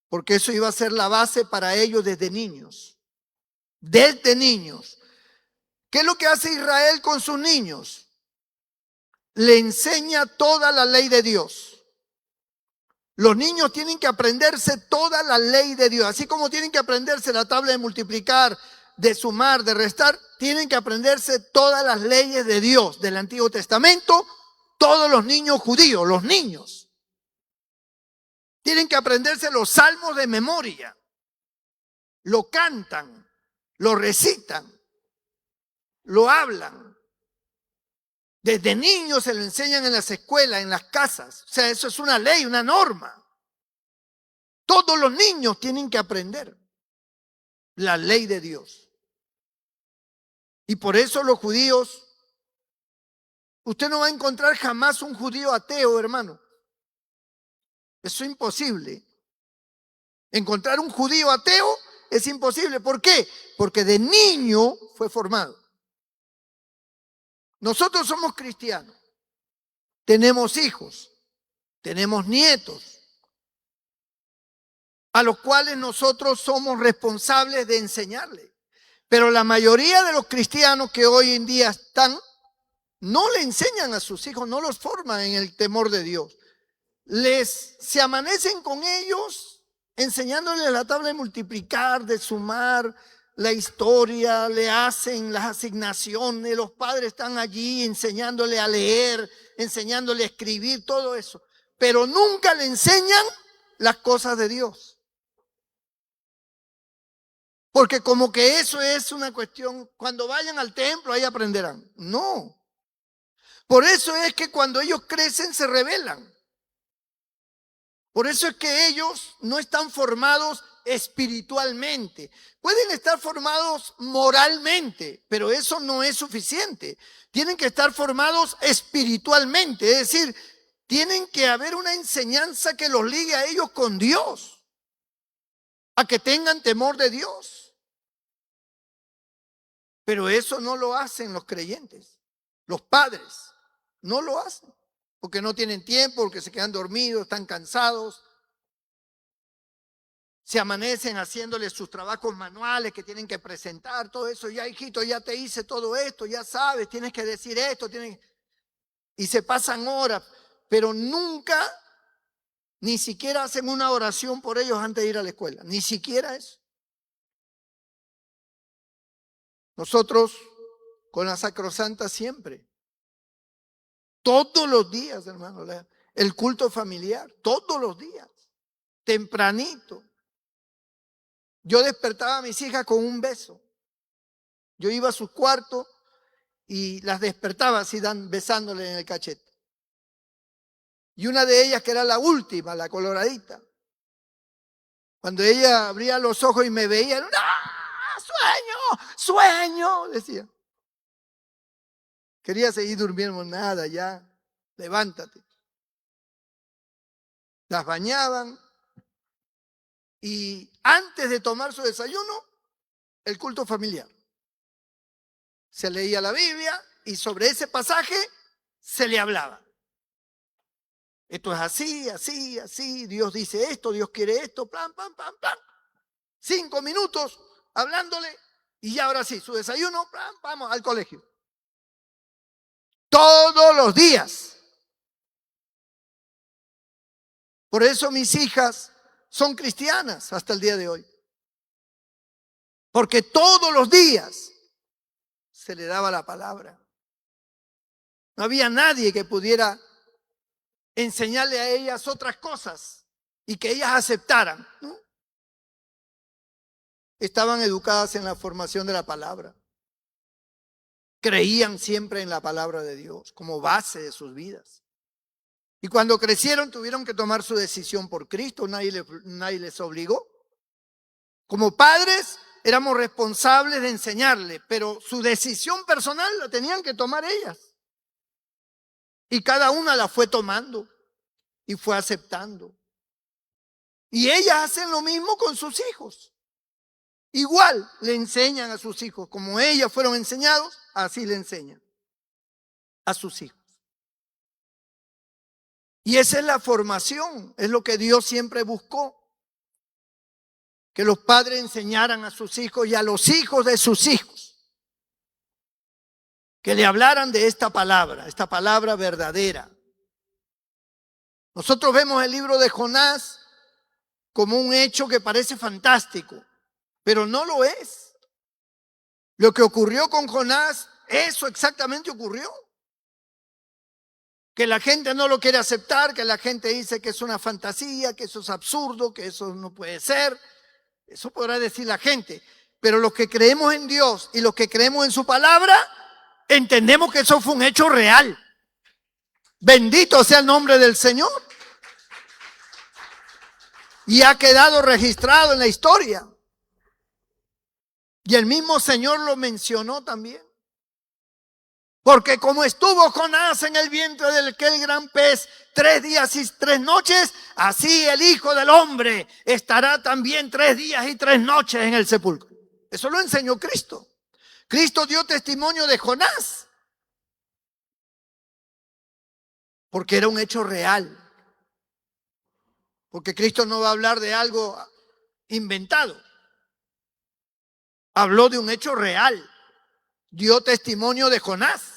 Speaker 1: Porque eso iba a ser la base para ellos desde niños. Desde niños. ¿Qué es lo que hace Israel con sus niños? Le enseña toda la ley de Dios. Los niños tienen que aprenderse toda la ley de Dios. Así como tienen que aprenderse la tabla de multiplicar, de sumar, de restar, tienen que aprenderse todas las leyes de Dios del Antiguo Testamento. Todos los niños judíos, los niños, tienen que aprenderse los salmos de memoria. Lo cantan, lo recitan, lo hablan. Desde niños se lo enseñan en las escuelas, en las casas. O sea, eso es una ley, una norma. Todos los niños tienen que aprender la ley de Dios. Y por eso los judíos, usted no va a encontrar jamás un judío ateo, hermano. Eso es imposible. Encontrar un judío ateo es imposible. ¿Por qué? Porque de niño fue formado. Nosotros somos cristianos, tenemos hijos, tenemos nietos, a los cuales nosotros somos responsables de enseñarles. Pero la mayoría de los cristianos que hoy en día están, no le enseñan a sus hijos, no los forman en el temor de Dios. Se amanecen con ellos enseñándoles la tabla de multiplicar, de sumar, la historia, le hacen las asignaciones, los padres están allí enseñándole a leer, enseñándole a escribir, todo eso. Pero nunca le enseñan las cosas de Dios. Porque como que eso es una cuestión, cuando vayan al templo ahí aprenderán. No. Por eso es que cuando ellos crecen se rebelan. Por eso es que ellos no están formados espiritualmente. Pueden estar formados moralmente, pero eso no es suficiente. Tienen que estar formados espiritualmente, es decir, tienen que haber una enseñanza que los ligue a ellos con Dios, a que tengan temor de Dios. Pero eso no lo hacen los creyentes, los padres no lo hacen, porque no tienen tiempo, porque se quedan dormidos, están cansados. Se amanecen haciéndole sus trabajos manuales que tienen que presentar, todo eso. Ya, hijito, ya te hice todo esto, ya sabes, tienes que decir esto. Y se pasan horas, pero nunca, ni siquiera hacen una oración por ellos antes de ir a la escuela. Ni siquiera eso. Nosotros, con la Sacrosanta siempre, todos los días, hermano, el culto familiar, todos los días, tempranito. Yo despertaba a mis hijas con un beso. Yo iba a su cuarto y las despertaba así besándole en el cachete. Y una de ellas, que era la última, la coloradita, cuando ella abría los ojos y me veía, ¡ah, sueño, sueño!, decía. Quería seguir durmiendo, nada, ya, levántate. Las bañaban y antes de tomar su desayuno, el culto familiar. Se leía la Biblia y sobre ese pasaje se le hablaba. Esto es así, así, así, Dios dice esto, Dios quiere esto, plan, plan, plan, plan. 5 minutos hablándole y ya ahora sí, su desayuno, plan, vamos al colegio. Todos los días. Por eso mis hijas son cristianas hasta el día de hoy. Porque todos los días se le daba la palabra. No había nadie que pudiera enseñarle a ellas otras cosas y que ellas aceptaran, ¿no? Estaban educadas en la formación de la palabra. Creían siempre en la palabra de Dios como base de sus vidas. Y cuando crecieron tuvieron que tomar su decisión por Cristo, nadie les obligó. Como padres éramos responsables de enseñarle, pero su decisión personal la tenían que tomar ellas. Y cada una la fue tomando y fue aceptando. Y ellas hacen lo mismo con sus hijos. Igual le enseñan a sus hijos, como ellas fueron enseñados, así le enseñan a sus hijos. Y esa es la formación, es lo que Dios siempre buscó. Que los padres enseñaran a sus hijos y a los hijos de sus hijos. Que le hablaran de esta palabra verdadera. Nosotros vemos el libro de Jonás como un hecho que parece fantástico, pero no lo es. Lo que ocurrió con Jonás, eso exactamente ocurrió. Que la gente no lo quiere aceptar, que la gente dice que es una fantasía, que eso es absurdo, que eso no puede ser. Eso podrá decir la gente. Pero los que creemos en Dios y los que creemos en su palabra, entendemos que eso fue un hecho real. Bendito sea el nombre del Señor. Y ha quedado registrado en la historia. Y el mismo Señor lo mencionó también. Porque como estuvo Jonás en el vientre de aquel gran pez 3 días y 3 noches, así el Hijo del Hombre estará también 3 días y 3 noches en el sepulcro. Eso lo enseñó Cristo. Cristo dio testimonio de Jonás. Porque era un hecho real. Porque Cristo no va a hablar de algo inventado. Habló de un hecho real. Dio testimonio de Jonás.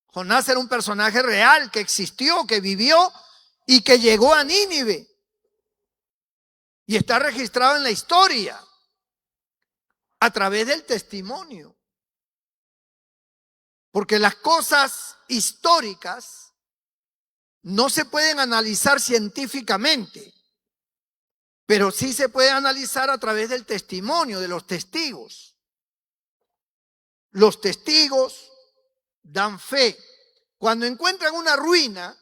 Speaker 1: Jonás era un personaje real que existió, que vivió y que llegó a Nínive. Y está registrado en la historia a través del testimonio. Porque las cosas históricas no se pueden analizar científicamente, pero sí se puede analizar a través del testimonio, de los testigos. Los testigos dan fe. Cuando encuentran una ruina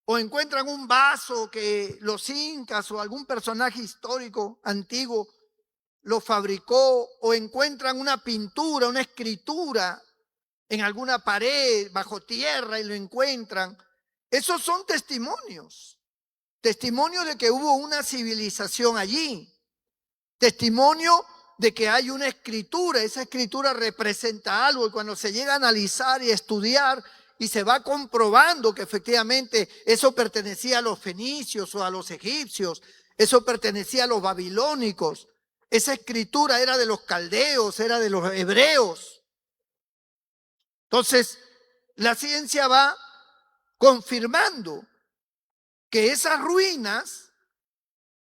Speaker 1: o encuentran un vaso que los incas o algún personaje histórico antiguo lo fabricó, o encuentran una pintura, una escritura en alguna pared bajo tierra y lo encuentran, esos son testimonios. Testimonio de que hubo una civilización allí. Testimonio de que hay una escritura, esa escritura representa algo, y cuando se llega a analizar y estudiar y se va comprobando que efectivamente eso pertenecía a los fenicios o a los egipcios, eso pertenecía a los babilónicos, esa escritura era de los caldeos, era de los hebreos. Entonces, la ciencia va confirmando que esas ruinas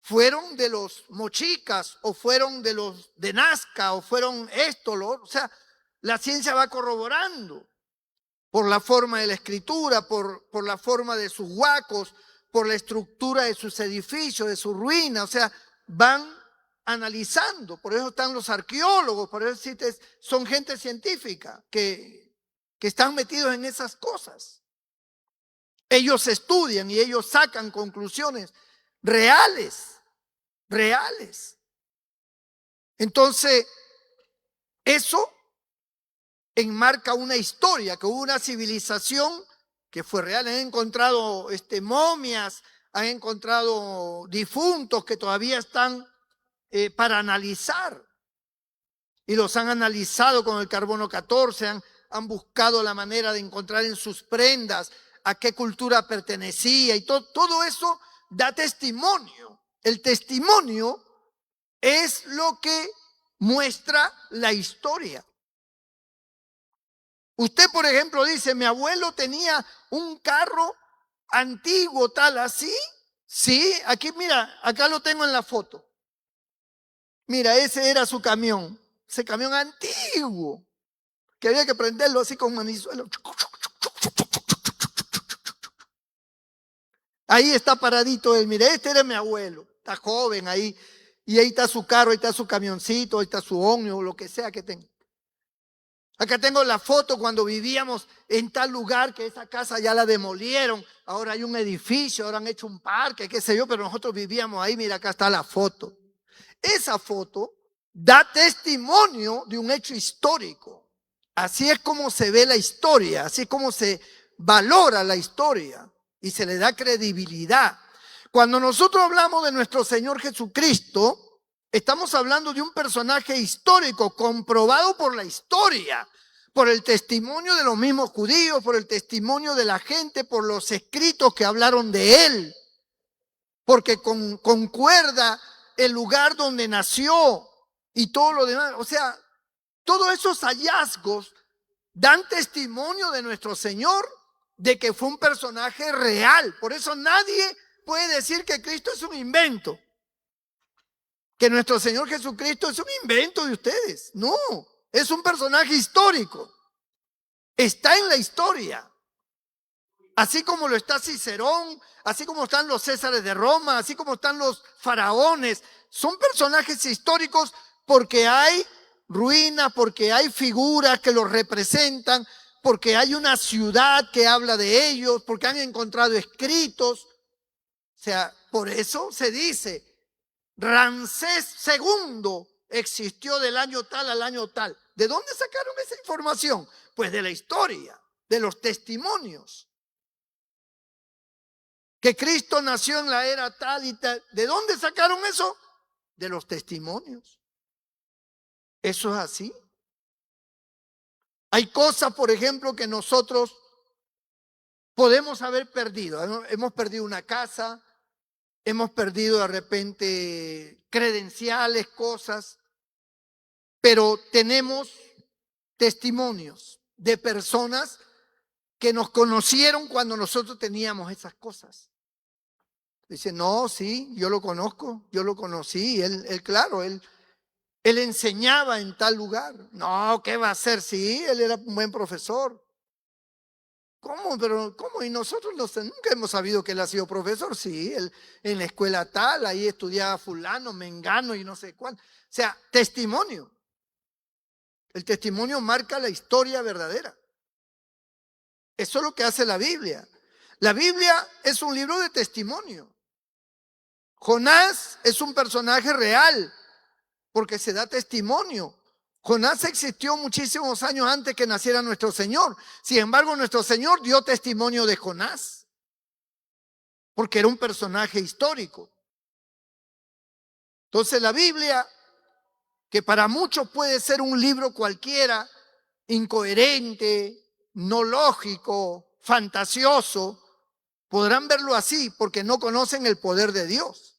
Speaker 1: fueron de los mochicas o fueron de los de Nazca o fueron esto, o sea, la ciencia va corroborando por la forma de la escritura, por la forma de sus huacos, por la estructura de sus edificios, de sus ruinas, o sea, van analizando. Por eso están los arqueólogos, por eso son gente científica que están metidos en esas cosas. Ellos estudian y ellos sacan conclusiones reales. Entonces, eso enmarca una historia, que hubo una civilización que fue real. Han encontrado momias, han encontrado difuntos que todavía están para analizar. Y los han analizado con el carbono 14, han buscado la manera de encontrar en sus prendas a qué cultura pertenecía, y todo eso da testimonio. El testimonio es lo que muestra la historia. Usted, por ejemplo, dice, mi abuelo tenía un carro antiguo tal así. Sí, aquí mira, acá lo tengo en la foto. Mira, ese era su camión, ese camión antiguo, que había que prenderlo así con manizuelo. Ahí está paradito él, mire, este era mi abuelo, está joven ahí, y ahí está su carro, ahí está su camioncito, ahí está su ómnibus, lo que sea que tenga. Acá tengo la foto cuando vivíamos en tal lugar que esa casa ya la demolieron, ahora hay un edificio, ahora han hecho un parque, qué sé yo, pero nosotros vivíamos ahí, mira, acá está la foto. Esa foto da testimonio de un hecho histórico. Así es como se ve la historia, así es como se valora la historia y se le da credibilidad. Cuando nosotros hablamos de nuestro Señor Jesucristo, estamos hablando de un personaje histórico comprobado por la historia, por el testimonio de los mismos judíos, por el testimonio de la gente, por los escritos que hablaron de él, porque concuerda el lugar donde nació y todo lo demás. O sea, todos esos hallazgos dan testimonio de nuestro Señor, de que fue un personaje real. Por eso nadie puede decir que Cristo es un invento, que nuestro Señor Jesucristo es un invento de ustedes. No, es un personaje histórico. Está en la historia. Así como lo está Cicerón, así como están los Césares de Roma, así como están los faraones. Son personajes históricos porque hay ruinas, porque hay figuras que los representan, porque hay una ciudad que habla de ellos, porque han encontrado escritos. O sea, por eso se dice, Ramsés II existió del año tal al año tal. ¿De dónde sacaron esa información? Pues de la historia, de los testimonios. Que Cristo nació en la era tal y tal. ¿De dónde sacaron eso? De los testimonios. Eso es así. Hay cosas, por ejemplo, que nosotros podemos haber perdido. Hemos perdido una casa, hemos perdido de repente credenciales, cosas, pero tenemos testimonios de personas que nos conocieron cuando nosotros teníamos esas cosas. Dice, no, sí, yo lo conozco, yo lo conocí, él enseñaba en tal lugar. No, ¿qué va a hacer? Sí, él era un buen profesor. ¿Cómo? Pero, ¿cómo? Y nosotros nunca hemos sabido que él ha sido profesor. Sí, él en la escuela tal, ahí estudiaba fulano, mengano y no sé cuál. O sea, testimonio. El testimonio marca la historia verdadera. Eso es lo que hace la Biblia. La Biblia es un libro de testimonio. Jonás es un personaje real porque se da testimonio. Jonás existió muchísimos años antes que naciera nuestro Señor. Sin embargo, nuestro Señor dio testimonio de Jonás porque era un personaje histórico. Entonces la Biblia, que para muchos puede ser un libro cualquiera, incoherente, no lógico, fantasioso, podrán verlo así porque no conocen el poder de Dios.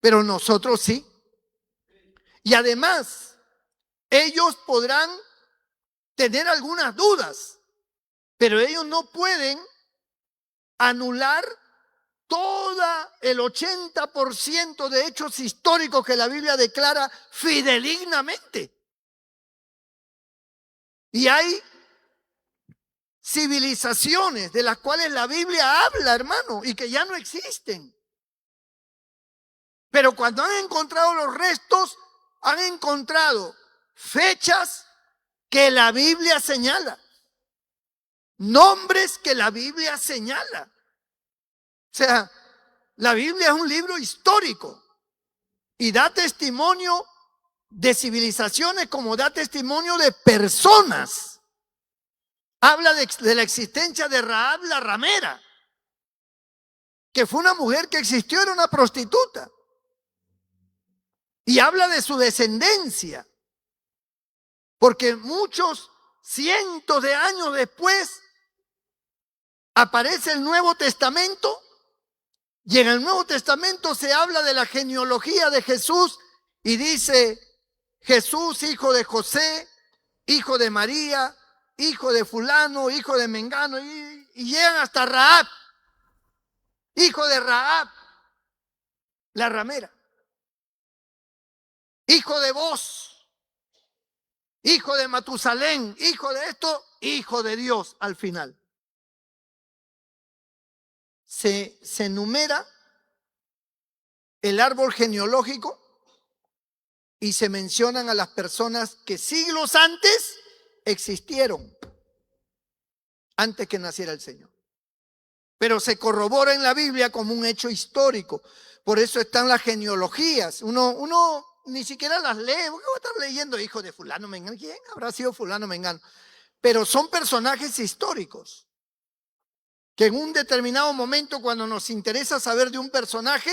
Speaker 1: Pero nosotros sí. Y además, ellos podrán tener algunas dudas, pero ellos no pueden anular todo el 80% de hechos históricos que la Biblia declara fidedignamente. Y hay civilizaciones de las cuales la Biblia habla, hermano, y que ya no existen. Pero cuando han encontrado los restos, han encontrado fechas que la Biblia señala, nombres que la Biblia señala. O sea, la Biblia es un libro histórico y da testimonio de civilizaciones como da testimonio de personas. Habla de la existencia de Rahab la ramera, que fue una mujer que existió, era una prostituta. Y habla de su descendencia, porque muchos cientos de años después aparece el Nuevo Testamento y en el Nuevo Testamento se habla de la genealogía de Jesús y dice Jesús, hijo de José, hijo de María, hijo de fulano, hijo de mengano, y llegan hasta Rahab, hijo de Rahab, la ramera, hijo de Boz, hijo de Matusalén, hijo de esto, hijo de Dios al final. se enumera el árbol genealógico y se mencionan a las personas que siglos antes existieron, antes que naciera el Señor. Pero se corrobora en la Biblia como un hecho histórico. Por eso están las genealogías. Uno ni siquiera las lee. ¿Por qué voy a estar leyendo hijo de fulano mengano? ¿Quién habrá sido fulano mengano? Pero son personajes históricos que en un determinado momento, cuando nos interesa saber de un personaje,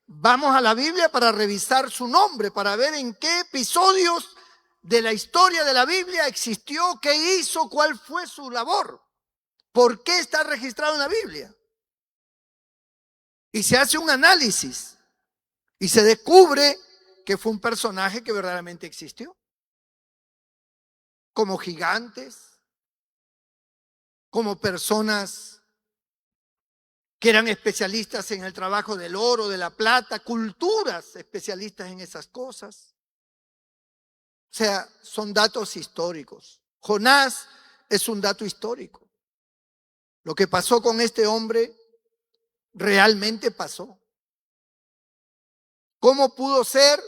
Speaker 1: vamos a la Biblia para revisar su nombre, para ver en qué episodios de la historia de la Biblia existió, qué hizo, cuál fue su labor, por qué está registrado en la Biblia. Y se hace un análisis y se descubre que fue un personaje que verdaderamente existió. Como gigantes, como personas que eran especialistas en el trabajo del oro, de la plata, culturas especialistas en esas cosas. O sea, son datos históricos. Jonás es un dato histórico. Lo que pasó con este hombre realmente pasó. ¿Cómo pudo ser?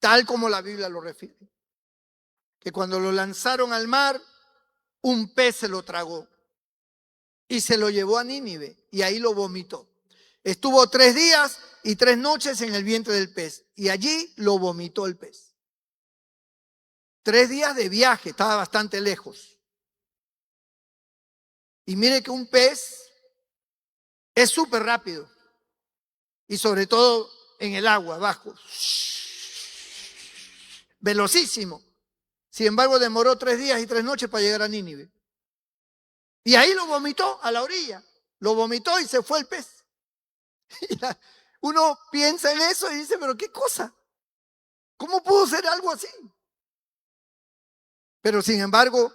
Speaker 1: Tal como la Biblia lo refiere. Que cuando lo lanzaron al mar, un pez se lo tragó y se lo llevó a Nínive y ahí lo vomitó. Estuvo 3 días y 3 noches en el vientre del pez y allí lo vomitó el pez. 3 días de viaje, estaba bastante lejos. Y mire que un pez es súper rápido y sobre todo en el agua, abajo. Velocísimo. Sin embargo, demoró 3 días y 3 noches para llegar a Nínive. Y ahí lo vomitó a la orilla. Lo vomitó y se fue el pez. Uno piensa en eso y dice, pero ¿qué cosa? ¿Cómo pudo ser algo así? Pero sin embargo,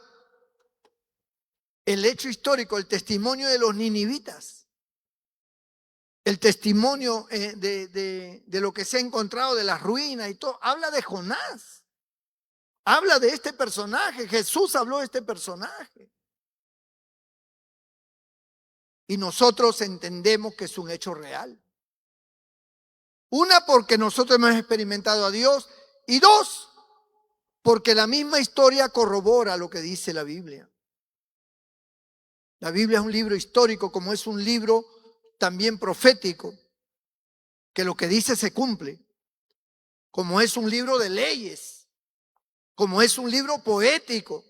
Speaker 1: el hecho histórico, el testimonio de los ninivitas, el testimonio de lo que se ha encontrado, de las ruinas y todo, habla de Jonás. Habla de este personaje. Jesús habló de este personaje. Y nosotros entendemos que es un hecho real. Una, porque nosotros hemos experimentado a Dios. Y 2, porque la misma historia corrobora lo que dice la Biblia. La Biblia es un libro histórico, como es un libro también profético, que lo que dice se cumple. Como es un libro de leyes, como es un libro poético,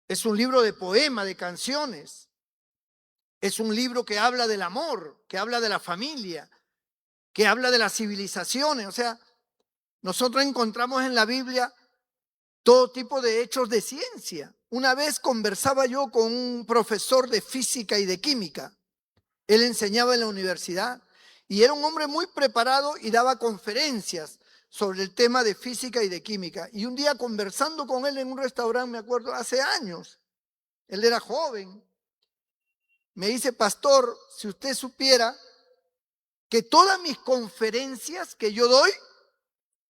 Speaker 1: es un libro de poema, de canciones. Es un libro que habla del amor, que habla de la familia, que habla de las civilizaciones. O sea, nosotros encontramos en la Biblia todo tipo de hechos de ciencia. Una vez conversaba yo con un profesor de física y de química. Él enseñaba en la universidad y era un hombre muy preparado y daba conferencias sobre el tema de física y de química. Y un día conversando con él en un restaurante, me acuerdo, hace años, él era joven, me dice, pastor, si usted supiera que todas mis conferencias que yo doy,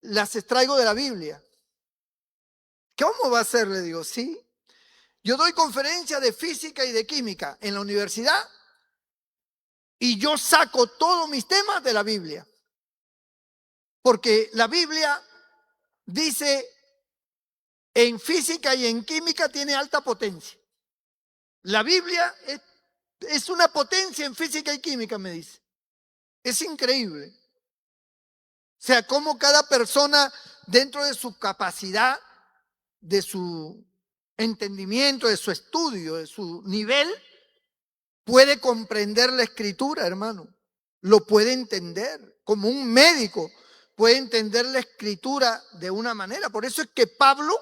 Speaker 1: las extraigo de la Biblia. ¿Cómo va a ser? Le digo, sí. Yo doy conferencias de física y de química en la universidad y yo saco todos mis temas de la Biblia. Porque la Biblia dice en física y en química tiene alta potencia. La Biblia es una potencia en física y química, me dice. Es increíble. O sea, cómo cada persona dentro de su capacidad, de su entendimiento, de su estudio, de su nivel, puede comprender la escritura, hermano. Lo puede entender. Como un médico puede entender la escritura de una manera. Por eso es que Pablo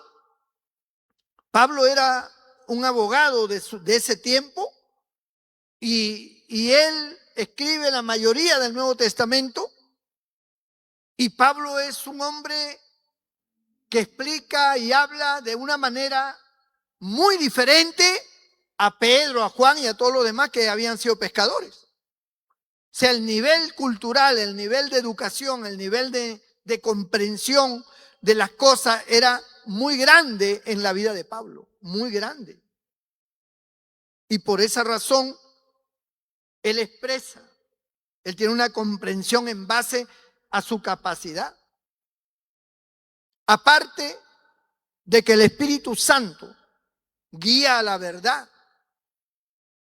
Speaker 1: era un abogado de ese tiempo y él escribe la mayoría del Nuevo Testamento. Y Pablo es un hombre que explica y habla de una manera muy diferente a Pedro, a Juan y a todos los demás que habían sido pescadores. O sea, el nivel cultural, el nivel de educación, el nivel de comprensión de las cosas era muy grande en la vida de Pablo, muy grande. Y por esa razón Él expresa, él tiene una comprensión en base a su capacidad. Aparte de que el Espíritu Santo guía a la verdad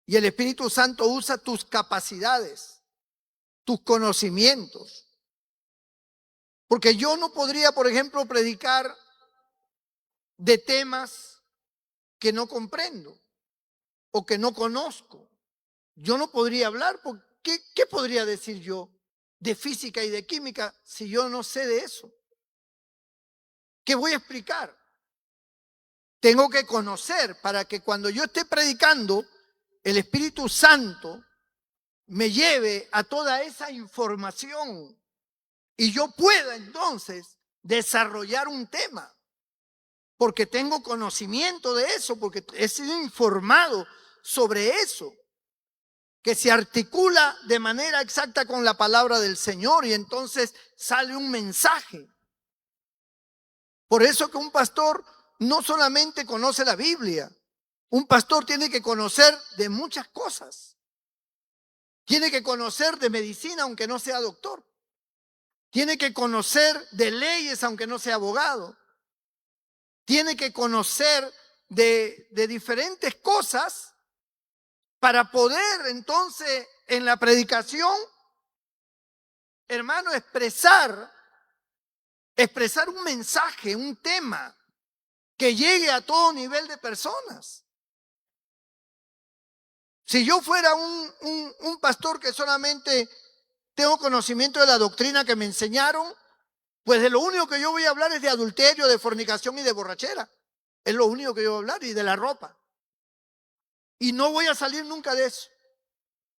Speaker 1: y el Espíritu Santo usa tus capacidades, tus conocimientos. Porque yo no podría, por ejemplo, predicar de temas que no comprendo o que no conozco. Yo no podría hablar, porque ¿qué podría decir yo de física y de química si yo no sé de eso? ¿Qué voy a explicar? Tengo que conocer para que cuando yo esté predicando, el Espíritu Santo me lleve a toda esa información y yo pueda entonces desarrollar un tema, porque tengo conocimiento de eso, porque he sido informado sobre eso, que se articula de manera exacta con la palabra del Señor y entonces sale un mensaje. Por eso que un pastor no solamente conoce la Biblia, un pastor tiene que conocer de muchas cosas. Tiene que conocer de medicina aunque no sea doctor. Tiene que conocer de leyes aunque no sea abogado. Tiene que conocer de diferentes cosas para poder entonces en la predicación, hermano, expresar un mensaje, un tema que llegue a todo nivel de personas. Si yo fuera un pastor que solamente tengo conocimiento de la doctrina que me enseñaron, pues de lo único que yo voy a hablar es de adulterio, de fornicación y de borrachera. Es lo único que yo voy a hablar, y de la ropa. Y no voy a salir nunca de eso.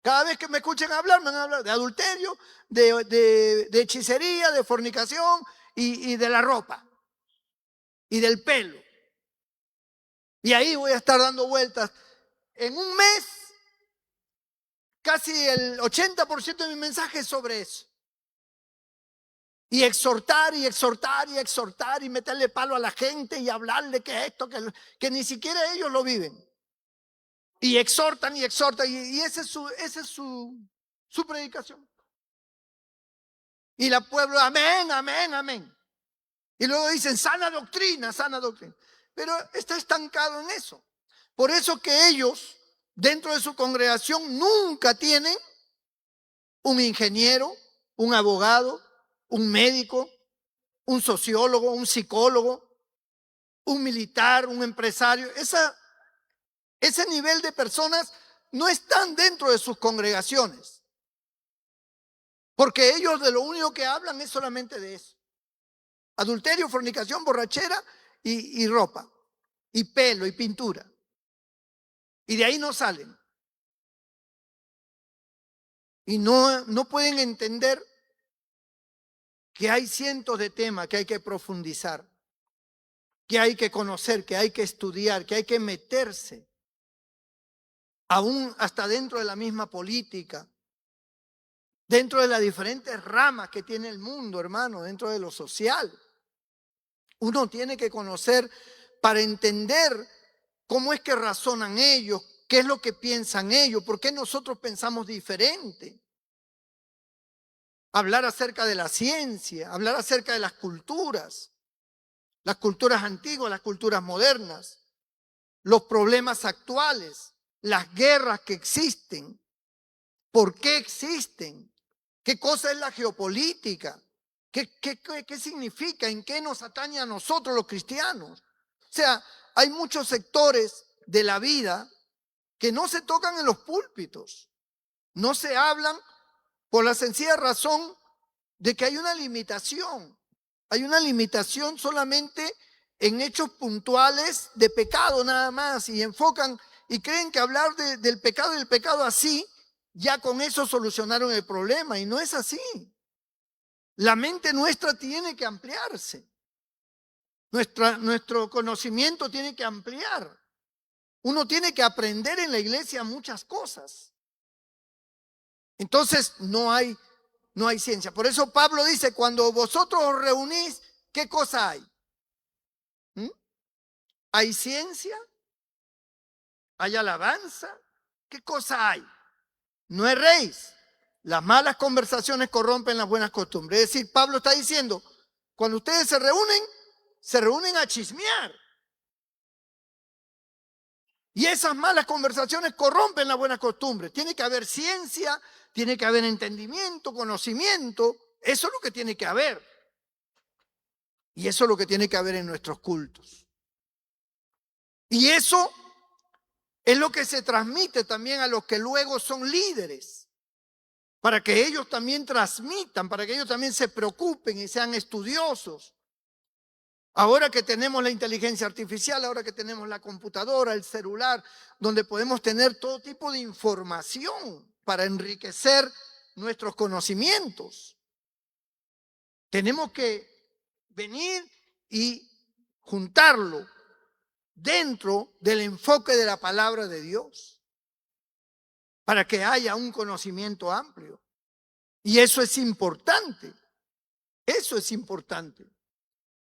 Speaker 1: Cada vez que me escuchen hablar, me van a hablar de adulterio, de hechicería, de fornicación y de la ropa. Y del pelo. Y ahí voy a estar dando vueltas. En un mes, casi el 80% de mi mensaje es sobre eso. Y exhortar y exhortar y exhortar y meterle palo a la gente y hablarle que esto, que ni siquiera ellos lo viven. Y exhortan y exhortan y esa es su predicación. Y la pueblo, amén, amén, amén. Y luego dicen sana doctrina, sana doctrina. Pero está estancado en eso. Por eso que ellos, dentro de su congregación, nunca tienen un ingeniero, un abogado, un médico, un sociólogo, un psicólogo, un militar, un empresario. Ese nivel de personas no están dentro de sus congregaciones. Porque ellos de lo único que hablan es solamente de eso. Adulterio, fornicación, borrachera y ropa, y pelo, y pintura. Y de ahí no salen. Y no pueden entender que hay cientos de temas que hay que profundizar, que hay que conocer, que hay que estudiar, que hay que meterse, aún hasta dentro de la misma política, dentro de las diferentes ramas que tiene el mundo, hermano, dentro de lo social. Uno tiene que conocer para entender cómo es que razonan ellos, qué es lo que piensan ellos, por qué nosotros pensamos diferente. Hablar acerca de la ciencia, hablar acerca de las culturas antiguas, las culturas modernas, los problemas actuales, las guerras que existen, por qué existen, qué cosa es la geopolítica, qué significa, en qué nos atañe a nosotros los cristianos. O sea, hay muchos sectores de la vida que no se tocan en los púlpitos, no se hablan por la sencilla razón de que hay una limitación solamente en hechos puntuales de pecado nada más, y enfocan y creen que hablar del pecado y del pecado así, ya con eso solucionaron el problema, y no es así. La mente nuestra tiene que ampliarse, nuestro conocimiento tiene que ampliar. Uno tiene que aprender en la iglesia muchas cosas. Entonces no hay ciencia. Por eso Pablo dice, cuando vosotros os reunís, ¿qué cosa hay? ¿Hay ciencia? ¿Hay alabanza? ¿Qué cosa hay? No erréis. Las malas conversaciones corrompen las buenas costumbres. Es decir, Pablo está diciendo, cuando ustedes se reúnen a chismear. Y esas malas conversaciones corrompen las buenas costumbres. Tiene que haber ciencia, tiene que haber entendimiento, conocimiento. Eso es lo que tiene que haber. Y eso es lo que tiene que haber en nuestros cultos. Y eso es lo que se transmite también a los que luego son líderes, para que ellos también transmitan, para que ellos también se preocupen y sean estudiosos. Ahora que tenemos la inteligencia artificial, ahora que tenemos la computadora, el celular, donde podemos tener todo tipo de información para enriquecer nuestros conocimientos, tenemos que venir y juntarlo dentro del enfoque de la palabra de Dios, para que haya un conocimiento amplio. Y eso es importante, eso es importante.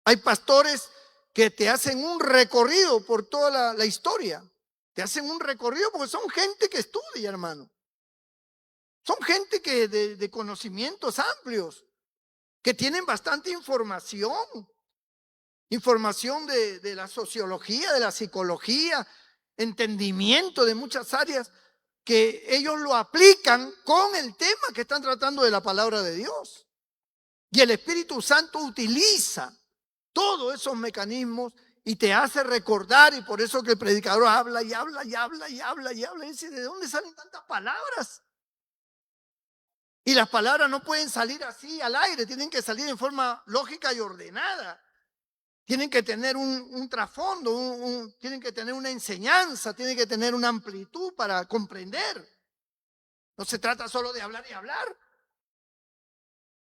Speaker 1: Hay pastores que te hacen un recorrido por toda la historia, te hacen un recorrido porque son gente que estudia, hermano. Son gente que de conocimientos amplios, que tienen bastante información de la sociología, de la psicología, entendimiento de muchas áreas, que ellos lo aplican con el tema que están tratando de la palabra de Dios. Y el Espíritu Santo utiliza todos esos mecanismos y te hace recordar, y por eso que el predicador habla y habla y habla y habla y habla y dice, ¿de dónde salen tantas palabras? Y las palabras no pueden salir así al aire, tienen que salir en forma lógica y ordenada. Tienen que tener un trasfondo, tienen que tener una enseñanza, tienen que tener una amplitud para comprender. No se trata solo de hablar y hablar.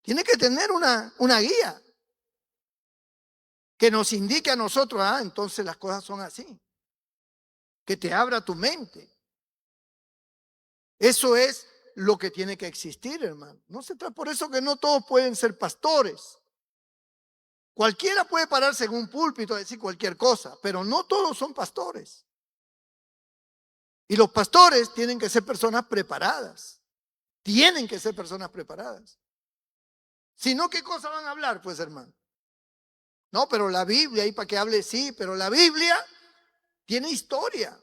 Speaker 1: Tiene que tener una guía que nos indique a nosotros, entonces las cosas son así. Que te abra tu mente. Eso es lo que tiene que existir, hermano. No se trata, por eso que no todos pueden ser pastores. Cualquiera puede pararse en un púlpito a decir cualquier cosa, pero no todos son pastores. Y los pastores tienen que ser personas preparadas. Tienen que ser personas preparadas. Si no, ¿qué cosa van a hablar, pues, hermano? No, pero la Biblia, ahí para que hable, sí, pero la Biblia tiene historia.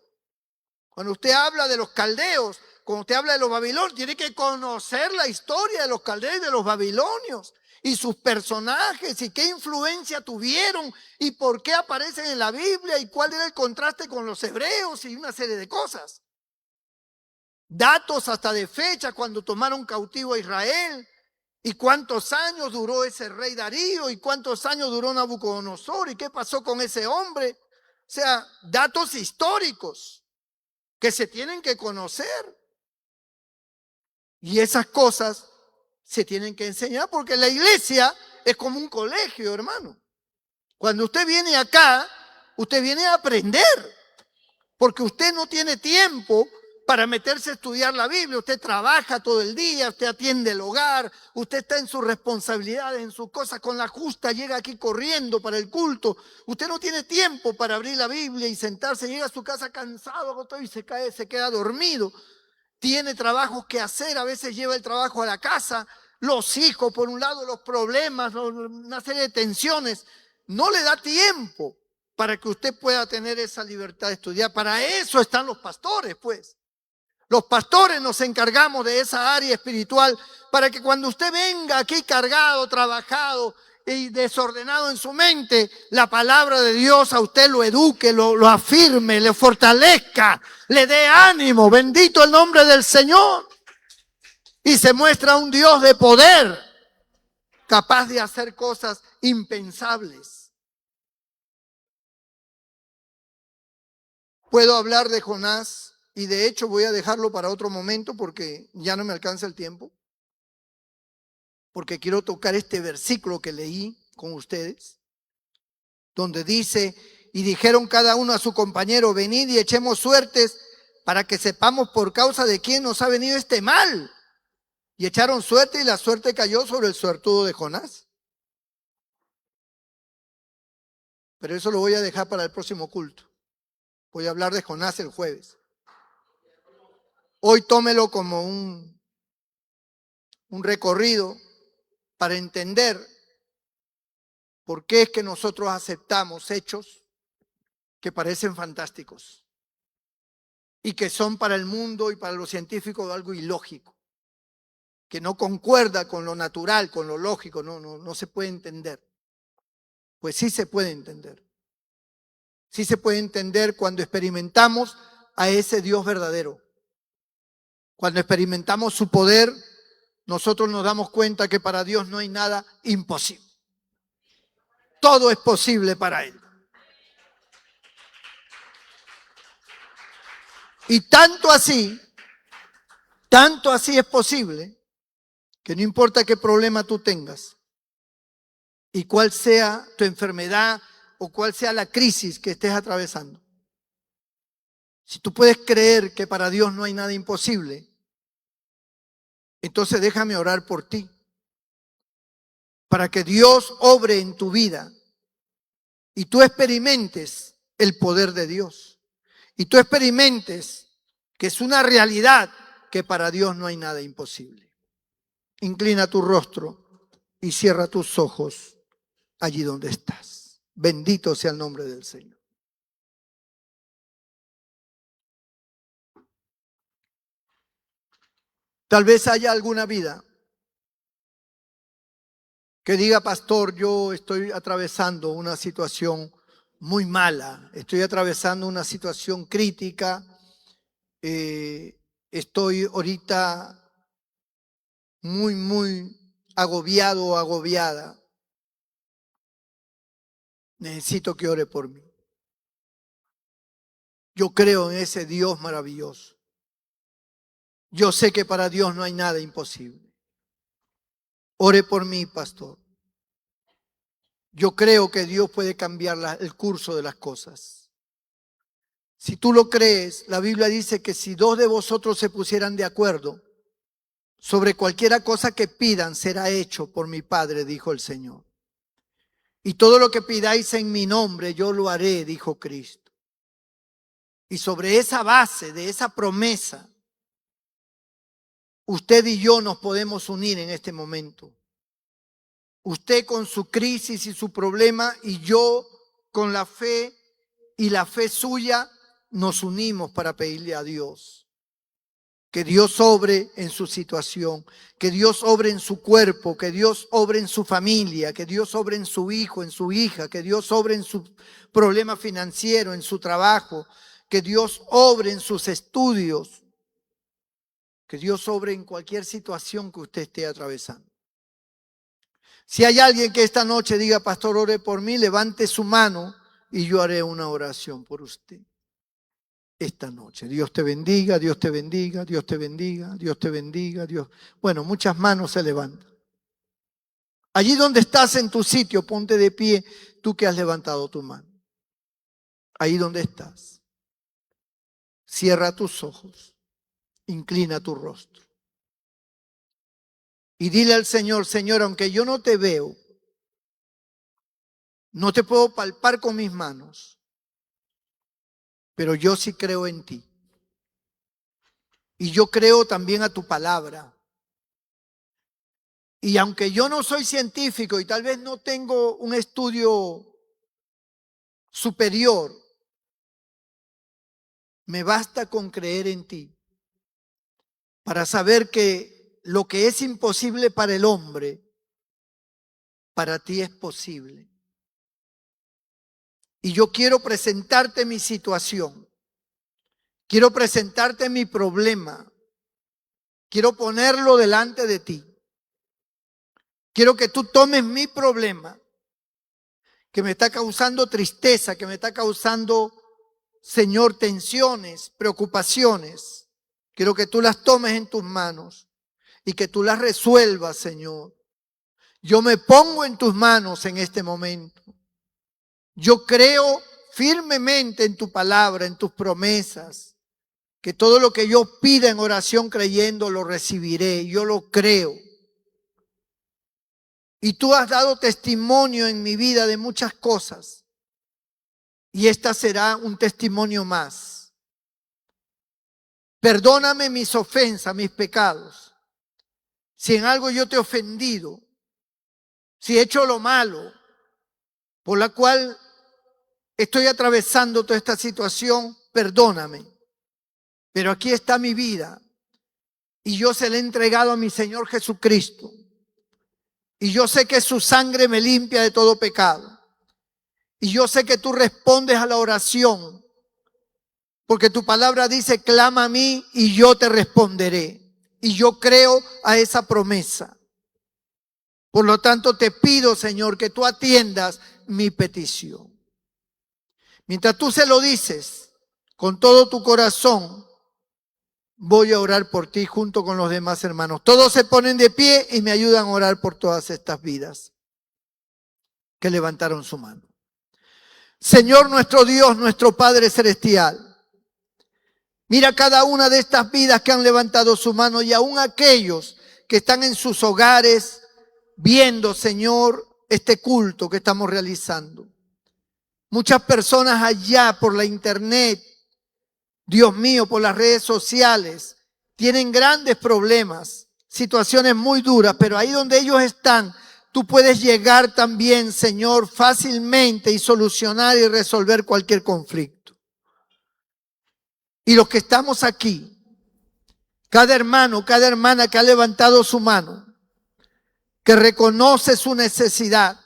Speaker 1: Cuando usted habla de los caldeos, cuando usted habla de los babilonios, tiene que conocer la historia de los caldeos y de los babilonios y sus personajes y qué influencia tuvieron y por qué aparecen en la Biblia y cuál era el contraste con los hebreos y una serie de cosas. Datos hasta de fecha cuando tomaron cautivo a Israel y cuántos años duró ese rey Darío y cuántos años duró Nabucodonosor y qué pasó con ese hombre. O sea, datos históricos que se tienen que conocer. Y esas cosas se tienen que enseñar porque la iglesia es como un colegio, hermano. Cuando usted viene acá, usted viene a aprender, porque usted no tiene tiempo para meterse a estudiar la Biblia. Usted trabaja todo el día, usted atiende el hogar, usted está en sus responsabilidades, en sus cosas, con la justa llega aquí corriendo para el culto. Usted no tiene tiempo para abrir la Biblia y sentarse, llega a su casa cansado, agotado y se queda dormido. Tiene trabajos que hacer, a veces lleva el trabajo a la casa, los hijos, por un lado, los problemas, una serie de tensiones. No le da tiempo para que usted pueda tener esa libertad de estudiar. Para eso están los pastores, pues. Los pastores nos encargamos de esa área espiritual para que cuando usted venga aquí cargado, trabajado y desordenado en su mente, la palabra de Dios a usted lo eduque, lo afirme, le fortalezca, le dé ánimo. Bendito el nombre del Señor. Y se muestra un Dios de poder, capaz de hacer cosas impensables. Puedo hablar de Jonás. Y de hecho voy a dejarlo para otro momento porque ya no me alcanza el tiempo. Porque quiero tocar este versículo que leí con ustedes. Donde dice, y dijeron cada uno a su compañero, venid y echemos suertes para que sepamos por causa de quién nos ha venido este mal. Y echaron suerte y la suerte cayó sobre el suertudo de Jonás. Pero eso lo voy a dejar para el próximo culto. Voy a hablar de Jonás el jueves. Hoy tómelo como un recorrido para entender por qué es que nosotros aceptamos hechos que parecen fantásticos y que son para el mundo y para los científicos algo ilógico, que no concuerda con lo natural, con lo lógico, no se puede entender. Pues sí se puede entender. Sí se puede entender cuando experimentamos a ese Dios verdadero. Cuando experimentamos su poder, nosotros nos damos cuenta que para Dios no hay nada imposible. Todo es posible para Él. Y tanto así es posible, que no importa qué problema tú tengas y cuál sea tu enfermedad o cuál sea la crisis que estés atravesando. Si tú puedes creer que para Dios no hay nada imposible, entonces déjame orar por ti, para que Dios obre en tu vida y tú experimentes el poder de Dios. Y tú experimentes que es una realidad que para Dios no hay nada imposible. Inclina tu rostro y cierra tus ojos allí donde estás. Bendito sea el nombre del Señor. Tal vez haya alguna vida que diga, pastor, yo estoy atravesando una situación muy mala, estoy atravesando una situación crítica, estoy ahorita muy agobiado o agobiada. Necesito que ore por mí. Yo creo en ese Dios maravilloso. Yo sé que para Dios no hay nada imposible. Ore por mí, pastor. Yo creo que Dios puede cambiar el curso de las cosas. Si tú lo crees, la Biblia dice que si dos de vosotros se pusieran de acuerdo sobre cualquiera cosa que pidan, será hecho por mi Padre, dijo el Señor. Y todo lo que pidáis en mi nombre, yo lo haré, dijo Cristo. Y sobre esa base, de esa promesa, usted y yo nos podemos unir en este momento. Usted con su crisis y su problema y yo con la fe y la fe suya nos unimos para pedirle a Dios. Que Dios obre en su situación, que Dios obre en su cuerpo, que Dios obre en su familia, que Dios obre en su hijo, en su hija, que Dios obre en su problema financiero, en su trabajo, que Dios obre en sus estudios, que Dios obre en cualquier situación que usted esté atravesando. Si hay alguien que esta noche diga, pastor, ore por mí, levante su mano y yo haré una oración por usted. Esta noche. Dios te bendiga, Dios te bendiga, Dios te bendiga, Dios te bendiga, Dios. Bueno, muchas manos se levantan. Allí donde estás en tu sitio, ponte de pie, tú que has levantado tu mano. Ahí donde estás. Cierra tus ojos, inclina tu rostro. Y dile al Señor, Señor, aunque yo no te veo, no te puedo palpar con mis manos, pero yo sí creo en ti. Y yo creo también a tu palabra. Y aunque yo no soy científico y tal vez no tengo un estudio superior, me basta con creer en ti para saber que lo que es imposible para el hombre, para ti es posible. Y yo quiero presentarte mi situación, quiero presentarte mi problema, quiero ponerlo delante de ti. Quiero que tú tomes mi problema, que me está causando tristeza, que me está causando, Señor, tensiones, preocupaciones. Quiero que tú las tomes en tus manos y que tú las resuelvas, Señor. Yo me pongo en tus manos en este momento. Yo creo firmemente en tu palabra, en tus promesas, que todo lo que yo pida en oración creyendo lo recibiré. Yo lo creo. Y tú has dado testimonio en mi vida de muchas cosas. Y esta será un testimonio más. Perdóname mis ofensas, mis pecados. Si en algo yo te he ofendido, si he hecho lo malo, por la cual estoy atravesando toda esta situación, perdóname. Pero aquí está mi vida y yo se la he entregado a mi Señor Jesucristo. Y yo sé que su sangre me limpia de todo pecado. Y yo sé que tú respondes a la oración, porque tu palabra dice, clama a mí y yo te responderé. Y yo creo a esa promesa. Por lo tanto, te pido, Señor, que tú atiendas mi petición. Mientras tú se lo dices con todo tu corazón, voy a orar por ti junto con los demás hermanos. Todos se ponen de pie y me ayudan a orar por todas estas vidas que levantaron su mano. Señor nuestro Dios, nuestro Padre Celestial, mira cada una de estas vidas que han levantado su mano y aún aquellos que están en sus hogares viendo, Señor, este culto que estamos realizando. Muchas personas allá por la internet, Dios mío, por las redes sociales, tienen grandes problemas, situaciones muy duras, pero ahí donde ellos están, tú puedes llegar también, Señor, fácilmente y solucionar y resolver cualquier conflicto. Y los que estamos aquí, cada hermano, cada hermana que ha levantado su mano, que reconoce su necesidad,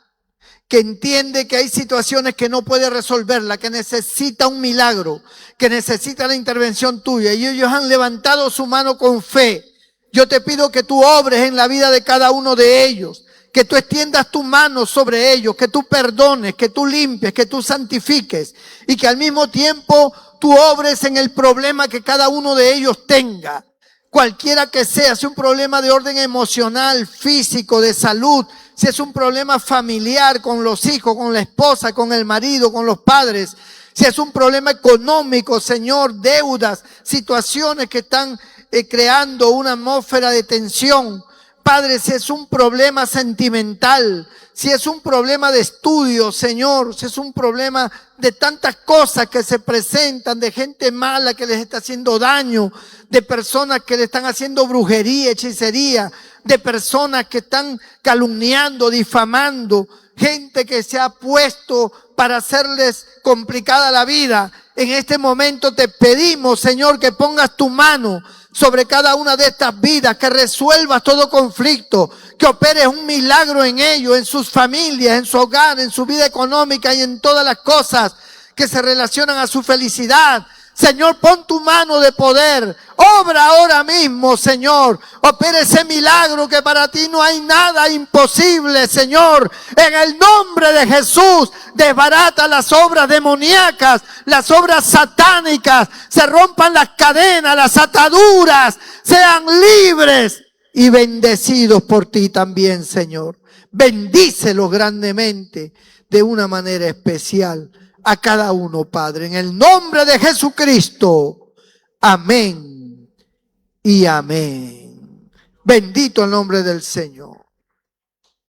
Speaker 1: que entiende que hay situaciones que no puede resolverla, que necesita un milagro, que necesita la intervención tuya, y ellos han levantado su mano con fe. Yo te pido que tú obres en la vida de cada uno de ellos, que tú extiendas tu mano sobre ellos, que tú perdones, que tú limpies, que tú santifiques, y que al mismo tiempo tú obres en el problema que cada uno de ellos tenga. Cualquiera que sea, si un problema de orden emocional, físico, de salud, si es un problema familiar con los hijos, con la esposa, con el marido, con los padres, si es un problema económico, Señor, deudas, situaciones que están creando una atmósfera de tensión. Padre, si es un problema sentimental, si es un problema de estudio, Señor, si es un problema de tantas cosas que se presentan, de gente mala que les está haciendo daño, de personas que le están haciendo brujería, hechicería, de personas que están calumniando, difamando, gente que se ha puesto para hacerles complicada la vida. En este momento te pedimos, Señor, que pongas tu mano sobre cada una de estas vidas, que resuelvas todo conflicto, que operes un milagro en ellos, en sus familias, en su hogar, en su vida económica y en todas las cosas que se relacionan a su felicidad. Señor, pon tu mano de poder, obra ahora mismo, Señor, opera ese milagro que para ti no hay nada imposible, Señor. En el nombre de Jesús, desbarata las obras demoníacas, las obras satánicas, se rompan las cadenas, las ataduras, sean libres y bendecidos por ti también, Señor. Bendícelos grandemente de una manera especial a cada uno, Padre, en el nombre de Jesucristo. Amén y amén. Bendito el nombre del Señor.